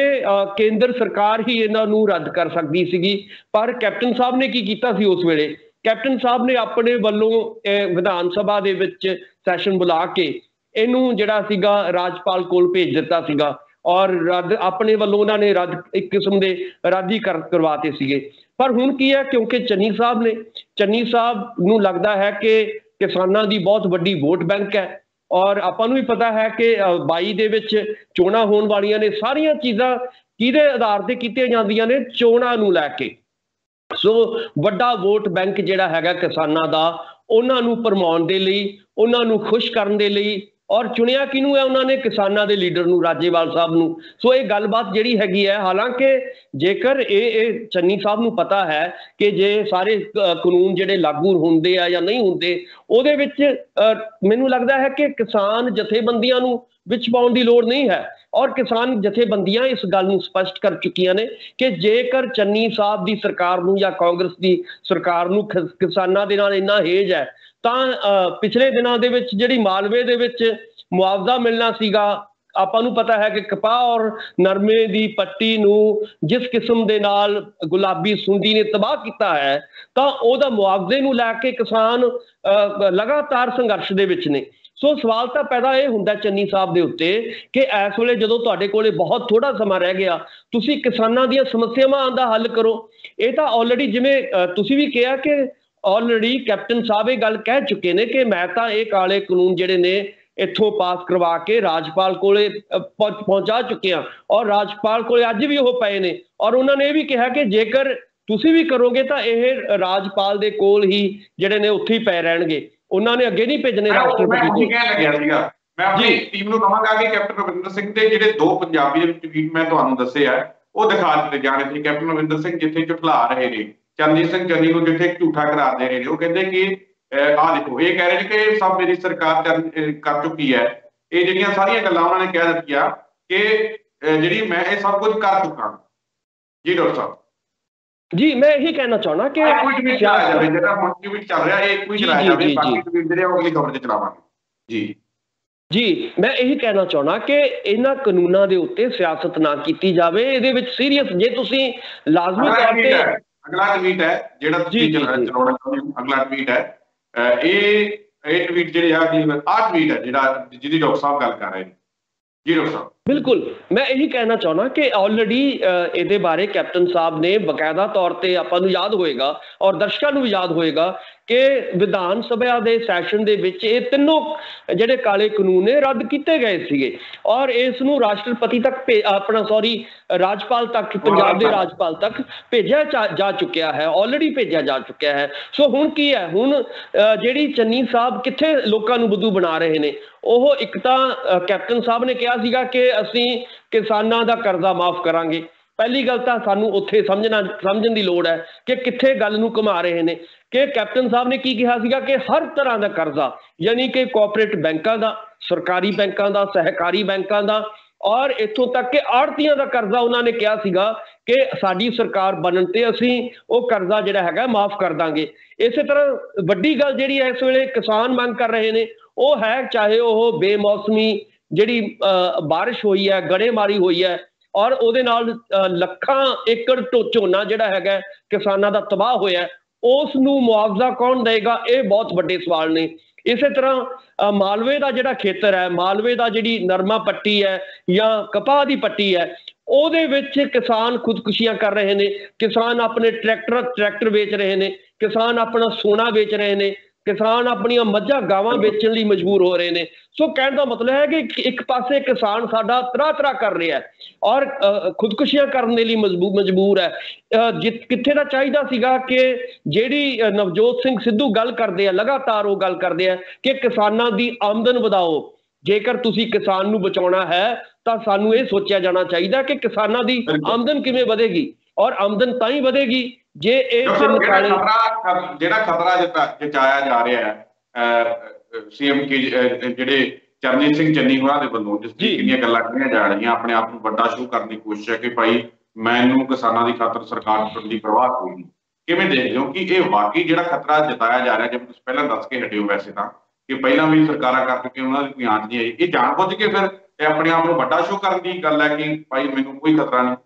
ਕੇਂਦਰ ਸਰਕਾਰ ਹੀ ਇਹਨਾਂ ਨੂੰ ਰੱਦ ਕਰ ਸਕਦੀ ਸੀਗੀ। ਪਰ ਕੈਪਟਨ ਸਾਹਿਬ ਨੇ ਕੀ ਕੀਤਾ ਸੀ ਉਸ ਵੇਲੇ? ਕੈਪਟਨ ਸਾਹਿਬ ਨੇ ਆਪਣੇ ਵੱਲੋਂ ਵਿਧਾਨ ਸਭਾ ਦੇ ਵਿੱਚ ਸੈਸ਼ਨ ਬੁਲਾ ਕੇ ਇਹਨੂੰ ਜਿਹੜਾ ਸੀਗਾ ਰਾਜਪਾਲ ਕੋਲ ਭੇਜ ਦਿੱਤਾ ਸੀਗਾ ਔਰ ਰੱਦ ਆਪਣੇ ਵੱਲੋਂ ਉਹਨਾਂ ਨੇ ਇੱਕ ਕਿਸਮ ਦੇ ਰੱਦ ਹੀ ਕਰਵਾਤੇ ਸੀਗੇ। ਪਰ ਹੁਣ ਕੀ ਹੈ, ਕਿਉਂਕਿ ਚੰਨੀ ਸਾਹਿਬ ਨੂੰ ਲੱਗਦਾ ਹੈ ਕਿ ਕਿਸਾਨਾਂ ਦੀ ਬਹੁਤ ਵੱਡੀ ਵੋਟ ਬੈਂਕ ਹੈ ਔਰ ਆਪਾਂ ਨੂੰ ਵੀ ਪਤਾ ਹੈ ਕਿ 22 ਦੇ ਵਿੱਚ ਚੋਣਾਂ ਹੋਣ ਵਾਲੀਆਂ ਨੇ। ਸਾਰੀਆਂ ਚੀਜ਼ਾਂ ਕਿਹਦੇ ਆਧਾਰ ਤੇ ਕੀਤੀਆਂ ਜਾਂਦੀਆਂ ਨੇ? ਚੋਣਾਂ ਨੂੰ ਲੈ ਕੇ। ਸੋ ਵੱਡਾ ਵੋਟ ਬੈਂਕ ਜਿਹੜਾ ਹੈਗਾ ਕਿਸਾਨਾਂ ਦਾ, ਉਹਨਾਂ ਨੂੰ ਭਰਮਾਉਣ ਦੇ ਲਈ, ਉਹਨਾਂ ਨੂੰ ਖੁਸ਼ ਕਰਨ ਦੇ ਲਈ ਔਰ ਚੁਣਿਆ ਕਿਹਨੂੰ ਹੈ? ਉਹਨਾਂ ਨੇ ਕਿਸਾਨਾਂ ਦੇ ਲੀਡਰ ਨੂੰ, ਰਾਜੇਵਾਲ ਸਾਹਿਬ ਨੂੰ। ਸੋ ਇਹ ਗੱਲਬਾਤ ਜਿਹੜੀ ਹੈਗੀ ਹੈ, ਹਾਲਾਂਕਿ ਜੇਕਰ ਇਹ ਚੰਨੀ ਸਾਹਿਬ ਨੂੰ ਪਤਾ ਹੈ ਕਿ ਜੇ ਸਾਰੇ ਕਾਨੂੰਨ ਜਿਹੜੇ ਲਾਗੂ ਹੁੰਦੇ ਆ ਜਾਂ ਨਹੀਂ ਹੁੰਦੇ, ਉਹਦੇ ਵਿੱਚ ਮੈਨੂੰ ਲੱਗਦਾ ਹੈ ਕਿ ਕਿਸਾਨ ਜਥੇਬੰਦੀਆਂ ਨੂੰ ਵਿੱਚ ਪਾਉਣ ਦੀ ਲੋੜ ਨਹੀਂ ਹੈ ਔਰ ਕਿਸਾਨ ਜਥੇਬੰਦੀਆਂ ਇਸ ਗੱਲ ਨੂੰ ਸਪਸ਼ਟ ਕਰ ਚੁੱਕੀਆਂ ਨੇ ਕਿ ਜੇਕਰ ਚੰਨੀ ਸਾਹਿਬ ਦੀ ਸਰਕਾਰ ਨੂੰ ਜਾਂ ਕਾਂਗਰਸ ਦੀ ਸਰਕਾਰ ਨੂੰ ਕਿਸਾਨਾਂ ਦੇ ਨਾਲ ਇੰਨਾ ਹੇਜ ਹੈ ਤਾਂ ਪਿਛਲੇ ਦਿਨਾਂ ਦੇ ਵਿੱਚ ਜਿਹੜੀ ਮਾਲਵੇ ਦੇ ਵਿੱਚ ਮੁਆਵਜ਼ਾ ਮਿਲਣਾ ਸੀਗਾ, ਆਪਾਂ ਨੂੰ ਪਤਾ ਹੈ ਕਿ ਕਪਾਹ ਔਰ ਨਰਮੇ ਦੀ ਪੱਟੀ ਨੂੰ ਜਿਸ ਕਿਸਮ ਦੇ ਨਾਲ ਗੁਲਾਬੀ ਸੁੰਡੀ ਨੇ ਤਬਾਹ ਕੀਤਾ ਹੈ, ਤਾਂ ਉਹਦਾ ਮੁਆਵਜ਼ੇ ਨੂੰ ਲੈ ਕੇ ਕਿਸਾਨ ਲਗਾਤਾਰ ਸੰਘਰਸ਼ ਦੇ ਵਿੱਚ ਨੇ। ਸੋ ਸਵਾਲ ਤਾਂ ਪੈਦਾ ਇਹ ਹੁੰਦਾ ਚੰਨੀ ਸਾਹਿਬ ਦੇ ਉੱਤੇ ਕਿ ਇਸ ਵੇਲੇ ਜਦੋਂ ਤੁਹਾਡੇ ਕੋਲੇ ਬਹੁਤ ਥੋੜਾ ਸਮਾਂ ਰਹਿ ਗਿਆ, ਤੁਸੀਂ ਕਿਸਾਨਾਂ ਦੀਆਂ ਸਮੱਸਿਆਵਾਂ ਦਾ ਹੱਲ ਕਰੋ। ਇਹ ਤਾਂ ਆਲਰੇਡੀ, ਜਿਵੇਂ ਤੁਸੀਂ ਵੀ ਕਿਹਾ ਕਿ ਆਲਰੇਡੀ ਕੈਪਟਨ ਸਾਹਿਬ ਇਹ ਗੱਲ ਕਹਿ ਚੁੱਕੇ ਨੇ ਕਿ ਮੈਂ ਤਾਂ ਇਹ ਕਾਲੇ ਕਾਨੂੰਨ ਜਿਹੜੇ ਨੇ ਇੱਥੋਂ ਪਾਸ ਕਰਵਾ ਕੇ ਰਾਜਪਾਲ ਕੋਲੇ ਪਹੁੰਚਾ ਚੁੱਕੇ ਹਾਂ ਔਰ ਰਾਜਪਾਲ ਕੋਲੇ ਅੱਜ ਵੀ ਉਹ ਪਏ ਨੇ ਔਰ ਉਹਨਾਂ ਨੇ ਇਹ ਵੀ ਕਿਹਾ ਕਿ ਜੇਕਰ ਤੁਸੀਂ ਵੀ ਕਰੋਗੇ ਤਾਂ ਇਹ ਰਾਜਪਾਲ ਦੇ ਕੋਲ ਹੀ ਜਿਹੜੇ ਨੇ ਉੱਥੇ ਹੀ ਪਏ ਰਹਿਣਗੇ, ਉਹਨਾਂ ਨੇ ਅੱਗੇ ਨਹੀਂ ਭੇਜਣੇ ਰਾਸ਼ਟਰਪਤੀ ਕੋਲ। ਮੈਂ ਆਪਣੀ ਟੀਮ ਨੂੰ ਕਹਾਂਗਾ ਕਿ ਕੈਪਟਨ ਅਮਰਿੰਦਰ ਸਿੰਘ ਦੇ ਜਿਹੜੇ 2 ਪੰਜਾਬੀ ਦੇ ਵਿੱਚ ਟਵੀਟ ਮੈਂ ਤੁਹਾਨੂੰ ਦੱਸੇ ਆ ਉਹ ਦਿਖਾ ਦਿੱਤੇ ਜਾਣੇ ਸੀ। ਕੈਪਟਨ ਅਮਰਿੰਦਰ ਸਿੰਘ ਜਿੱਥੇ ਝੁਠਲਾ ਰਹੇ ਨੇ ਚਰਨਜੀਤ ਸਿੰਘ ਚੰਨੀ ਨੂੰ, ਜਿੱਥੇ ਝੂਠਾ ਕਰਾ ਦੇ ਰਹੇ ਨੇ, ਉਹ ਕਹਿੰਦੇ ਕਿ ਆਹ ਦੇਖੋ ਇਹ ਕਹਿ ਰਹੇ ਨੇ ਕਿ ਸਭ ਮੇਰੀ ਸਰਕਾਰ ਕਰ ਚੁੱਕੀ ਹੈ। ਇਹ ਜਿਹੜੀਆਂ ਸਾਰੀਆਂ ਗੱਲਾਂ ਉਹਨਾਂ ਨੇ ਕਹਿ ਦਿੱਤੀਆਂ ਕਿ ਜਿਹੜੀ ਮੈਂ ਇਹ ਸਭ ਕੁਝ ਕਰ ਚੁੱਕਾ। ਜੀ ਡਾਕਟਰ ਸਾਹਿਬ ਜੀ, ਮੈਂ ਇਹੀ ਕਹਿਣਾ ਚਾਹਣਾ ਕਿ ਕੋਈ ਟਵੀਟ ਚਲਾਇਆ ਜਾਵੇ, ਜਿਹੜਾ ਹੁਣ ਟਵੀਟ ਚੱਲ ਰਿਹਾ ਇਹ ਕੋਈ ਚਲਾਇਆ ਜਾਵੇ, ਬਾਕੀ ਟਵੀਟ ਜਿਹੜੇ ਅਗਲੀ ਖਬਰ 'ਚ ਚਲਾਵਾਂਗੇ। ਜੀ ਜੀ, ਮੈਂ ਇਹੀ ਕਹਿਣਾ ਚਾਹਣਾ ਕਿ ਇਹਨਾਂ ਕਾਨੂੰਨਾਂ ਦੇ ਉੱਤੇ ਸਿਆਸਤ ਨਾ ਕੀਤੀ ਜਾਵੇ। ਇਹਦੇ ਵਿੱਚ ਸੀਰੀਅਸ ਜੇ ਤੁਸੀਂ ਲਾਜ਼ਮੀ ਤੌਰ ਤੇ ਅਗਲਾ ਟਵੀਟ ਹੈ ਜਿਹੜਾ ਤੁਸੀਂ ਚਲਾਉਣਾ ਚਾਹੁੰਦੇ ਹੋ, ਅਗਲਾ ਟਵੀਟ ਹੈ ਇਹ ਟਵੀਟ ਜਿਹੜੇ ਆ ਟਵੀਟ ਹੈ ਜਿਹੜਾ ਜਿਹਦੀ ਡਾਕਟਰ ਸਾਹਿਬ ਗੱਲ ਕਰ ਰਹੇ ਨੇ। ਜੀ ਡਾਕਟਰ ਸਾਹਿਬ ਬਿਲਕੁਲ, ਮੈਂ ਇਹੀ ਕਹਿਣਾ ਚਾਹੁੰਦਾ ਕਿ ਆਲਰੇਡੀ ਇਹਦੇ ਬਾਰੇ ਕੈਪਟਨ ਸਾਹਿਬ ਨੇ ਬਕਾਇਦਾ ਤੌਰ ਤੇ ਆਪਾਂ ਨੂੰ ਯਾਦ ਹੋਏਗਾ ਔਰ ਦਰਸ਼ਕਾਂ ਨੂੰ ਵੀ ਯਾਦ ਹੋਏਗਾ ਕਿ ਵਿਧਾਨ ਸਭਾ ਦੇ ਸੈਸ਼ਨ ਦੇ ਵਿੱਚ ਇਹ ਤਿੰਨੋਂ ਜਿਹੜੇ ਕਾਲੇ ਕਾਨੂੰਨ ਨੇ ਰੱਦ ਕੀਤੇ ਗਏ ਸੀਗੇ ਔਰ ਇਸ ਨੂੰ ਰਾਸ਼ਟਰਪਤੀ ਤੱਕ ਰਾਜਪਾਲ ਤੱਕ, ਪੰਜਾਬ ਦੇ ਰਾਜਪਾਲ ਤੱਕ ਭੇਜਿਆ ਜਾ ਚੁੱਕਿਆ ਹੈ, ਆਲਰੇਡੀ ਭੇਜਿਆ ਜਾ ਚੁੱਕਿਆ ਹੈ। ਸੋ ਹੁਣ ਕੀ ਹੈ, ਹੁਣ ਜਿਹੜੀ ਚੰਨੀ ਸਾਹਿਬ ਕਿੱਥੇ ਲੋਕਾਂ ਨੂੰ ਬੁੱਧੂ ਬਣਾ ਰਹੇ ਨੇ। ਉਹ ਇੱਕ ਤਾਂ ਕੈਪਟਨ ਸਾਹਿਬ ਨੇ ਕਿਹਾ ਸੀਗਾ ਕਿ ਅਸੀਂ ਕਿਸਾਨਾਂ ਦਾ ਕਰਜ਼ਾ ਮਾਫ ਕਰਾਂਗੇ। ਪਹਿਲੀ ਗੱਲ ਤਾਂ ਸਾਨੂੰ ਉੱਥੇ ਸਮਝਣ ਦੀ ਲੋੜ ਹੈ ਕਿ ਕਿੱਥੇ ਗੱਲ ਨੂੰ ਘੁਮਾ ਰਹੇ ਨੇ। ਕਿ ਕੈਪਟਨ ਸਾਹਿਬ ਨੇ ਕੀ ਕਿਹਾ ਸੀਗਾ ਕਿ ਹਰ ਤਰ੍ਹਾਂ ਦਾ ਕਰਜ਼ਾ, ਯਾਨੀ ਕਿ ਕੋਆਪਰੇਟ ਬੈਂਕਾਂ ਦਾ, ਸਰਕਾਰੀ ਬੈਂਕਾਂ ਦਾ, ਸਹਿਕਾਰੀ ਬੈਂਕਾਂ ਦਾ ਔਰ ਇੱਥੋਂ ਤੱਕ ਕਿ ਆੜ੍ਹਤੀਆਂ ਦਾ ਕਰਜ਼ਾ ਉਹਨਾਂ ਨੇ ਕਿਹਾ ਸੀਗਾ ਕਿ ਸਾਡੀ ਸਰਕਾਰ ਬਣਨ ਤੇ ਅਸੀਂ ਉਹ ਕਰਜ਼ਾ ਜਿਹੜਾ ਹੈਗਾ ਮਾਫ ਕਰ ਦਾਂਗੇ। ਇਸੇ ਤਰ੍ਹਾਂ ਵੱਡੀ ਗੱਲ ਜਿਹੜੀ ਇਸ ਵੇਲੇ ਕਿਸਾਨ ਮੰਗ ਕਰ ਰਹੇ ਨੇ ਉਹ ਹੈ, ਚਾਹੇ ਉਹ ਬੇਮੌਸਮੀ ਜਿਹੜੀ ਬਾਰਿਸ਼ ਹੋਈ ਹੈ, ਗੜੇਮਾਰੀ ਹੋਈ ਹੈ ਔਰ ਉਹਦੇ ਨਾਲ ਲੱਖਾਂ ਏਕੜ ਝੋਨਾ ਜਿਹੜਾ ਹੈਗਾ ਕਿਸਾਨਾਂ ਦਾ ਤਬਾਹ ਹੋਇਆ, ਉਸ ਨੂੰ ਮੁਆਵਜ਼ਾ ਕੌਣ ਦੇਗਾ? ਇਹ ਬਹੁਤ ਵੱਡੇ ਸਵਾਲ ਨੇ। ਇਸੇ ਤਰ੍ਹਾਂ ਮਾਲਵੇ ਦਾ ਜਿਹੜਾ ਖੇਤਰ ਹੈ, ਮਾਲਵੇ ਦਾ ਜਿਹੜੀ ਨਰਮਾ ਪੱਟੀ ਹੈ ਜਾਂ ਕਪਾਹ ਦੀ ਪੱਟੀ ਹੈ, ਉਹਦੇ ਵਿੱਚ ਕਿਸਾਨ ਖੁਦਕੁਸ਼ੀਆਂ ਕਰ ਰਹੇ ਨੇ, ਕਿਸਾਨ ਆਪਣੇ ਟਰੈਕਟਰ ਵੇਚ ਰਹੇ ਨੇ, ਕਿਸਾਨ ਆਪਣਾ ਸੋਨਾ ਵੇਚ ਰਹੇ ਨੇ, ਕਿਸਾਨ ਆਪਣੀਆਂ ਮੱਝਾਂ ਗਾਵਾਂ ਵੇਚਣ ਲਈ ਮਜਬੂਰ ਹੋ ਰਹੇ ਨੇ। ਸੋ ਕਹਿਣ ਦਾ ਮਤਲਬ ਹੈ ਕਿ ਇੱਕ ਪਾਸੇ ਕਿਸਾਨ ਸਾਡਾ ਤਰਾ ਕਰ ਰਿਹਾ ਹੈ ਔਰ ਖੁਦਕੁਸ਼ੀਆਂ ਕਰਨ ਦੇ ਲਈ ਮਜਬੂਰ ਹੈ। ਕਿੱਥੇ ਦਾ ਚਾਹੀਦਾ ਸੀਗਾ ਕਿ ਜਿਹੜੀ ਨਵਜੋਤ ਸਿੰਘ ਸਿੱਧੂ ਗੱਲ ਕਰਦੇ ਆ, ਲਗਾਤਾਰ ਉਹ ਗੱਲ ਕਰਦੇ ਆ ਕਿ ਕਿਸਾਨਾਂ ਦੀ ਆਮਦਨ ਵਧਾਓ। ਜੇਕਰ ਤੁਸੀਂ ਕਿਸਾਨ ਨੂੰ ਬਚਾਉਣਾ ਹੈ ਤਾਂ ਸਾਨੂੰ ਇਹ ਸੋਚਿਆ ਜਾਣਾ ਚਾਹੀਦਾ ਕਿ ਕਿਸਾਨਾਂ ਦੀ ਆਮਦਨ ਕਿਵੇਂ ਵਧੇਗੀ ਔਰ ਆਮਦਨ ਤਾਂ ਹੀ ਵਧੇਗੀ ਜੇ ਇਹ ਜਿਹੜਾ ਖਤਰਾ ਜਤਾਇਆ ਜਾ ਰਿਹਾ ਹੈ ਸੀਐਮ ਜਿਹੜੇ ਚਰਨਜੀਤ ਸਿੰਘ ਚੰਨੀ ਹੋਰਾਂ ਦੇ ਵੱਲੋਂ, ਜਿਸ ਦੀ ਕਿੰਨੀਆਂ ਗੱਲਾਂ ਕਹੀਆਂ ਜਾ ਰਹੀਆਂ, ਆਪਣੇ ਆਪ ਨੂੰ ਵੱਡਾ ਸ਼ੋਅ ਕਰਨ ਦੀ ਕੋਸ਼ਿਸ਼ ਹੈ ਕਿ ਭਾਈ ਮੈਨੂੰ ਕਿਸਾਨਾਂ ਦੀ ਖਾਤਰ ਸਰਕਾਰ ਟੁੱਟਣ ਦੀ ਪਰਵਾਹ ਕੋਈ ਨਹੀਂ। ਕਿਵੇਂ ਦੇਖਦੇ ਹੋ ਕਿ ਇਹ ਵਾਕਈ ਜਿਹੜਾ ਖਤਰਾ ਜਤਾਇਆ ਜਾ ਰਿਹਾ, ਜਿਵੇਂ ਤੁਸੀਂ ਪਹਿਲਾਂ ਦੱਸ ਕੇ ਹਟੇ ਹੋ ਵੈਸੇ ਤਾਂ ਕਿ ਪਹਿਲਾਂ ਵੀ ਸਰਕਾਰਾਂ ਕਰ ਚੁੱਕੀਆਂ, ਉਹਨਾਂ ਦੀ ਕੋਈ ਆਂਚ ਨਹੀਂ ਆਈ, ਇਹ ਜਾਣ ਬੁੱਝ ਕੇ ਫਿਰ ਇਹ ਆਪਣੇ ਆਪ ਨੂੰ ਵੱਡਾ ਸ਼ੋਅ ਕਰਨ ਦੀ ਗੱਲ ਹੈ ਕਿ ਭਾਈ ਮੈਨੂੰ ਕੋਈ ਖਤਰਾ ਨਹੀਂ?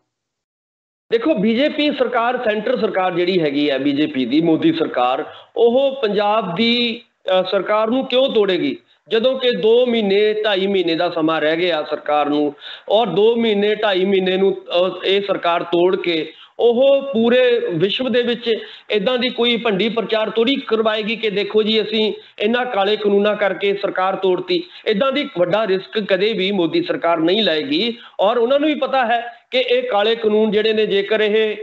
ਦੇਖੋ, ਬੀਜੇਪੀ ਸਰਕਾਰ, ਸੈਂਟਰ ਸਰਕਾਰ ਜਿਹੜੀ ਹੈਗੀ ਹੈ ਬੀਜੇਪੀ ਦੀ, ਮੋਦੀ ਸਰਕਾਰ, ਉਹ ਪੰਜਾਬ ਦੀ ਸਰਕਾਰ ਨੂੰ ਕਿਉਂ ਤੋੜੇਗੀ ਜਦੋਂ ਕਿ 2 ਮਹੀਨੇ 2.5 ਮਹੀਨੇ ਦਾ ਸਮਾਂ ਰਹਿ ਗਿਆ ਸਰਕਾਰ ਨੂੰ ਔਰ 2 ਮਹੀਨੇ 2.5 ਮਹੀਨੇ ਨੂੰ ਇਹ ਸਰਕਾਰ ਤੋੜ ਕੇ ਉਹ ਪੂਰੇ ਵਿਸ਼ਵ ਦੇ ਵਿੱਚ ਇਦਾਂ ਦੀ ਕੋਈ ਭੰਡੀ ਪ੍ਰਚਾਰ ਥੋੜੀ ਕਰਵਾਏਗੀ ਕਿ ਦੇਖੋ ਜੀ ਅਸੀਂ ਇਹਨਾਂ ਕਾਲੇ ਕਾਨੂੰਨਾਂ ਕਰਕੇ ਸਰਕਾਰ ਤੋੜਤੀ। ਇਦਾਂ ਦੀ ਵੱਡਾ ਰਿਸਕ ਕਦੇ ਵੀ ਮੋਦੀ ਸਰਕਾਰ ਨਹੀਂ ਲਏਗੀ ਔਰ ਉਹਨਾਂ ਨੂੰ ਵੀ ਪਤਾ ਹੈ ਕਿ ਇਹ ਕਾਲੇ ਕਾਨੂੰਨ ਜਿਹੜੇ ਨੇ ਜੇਕਰ ਇਹ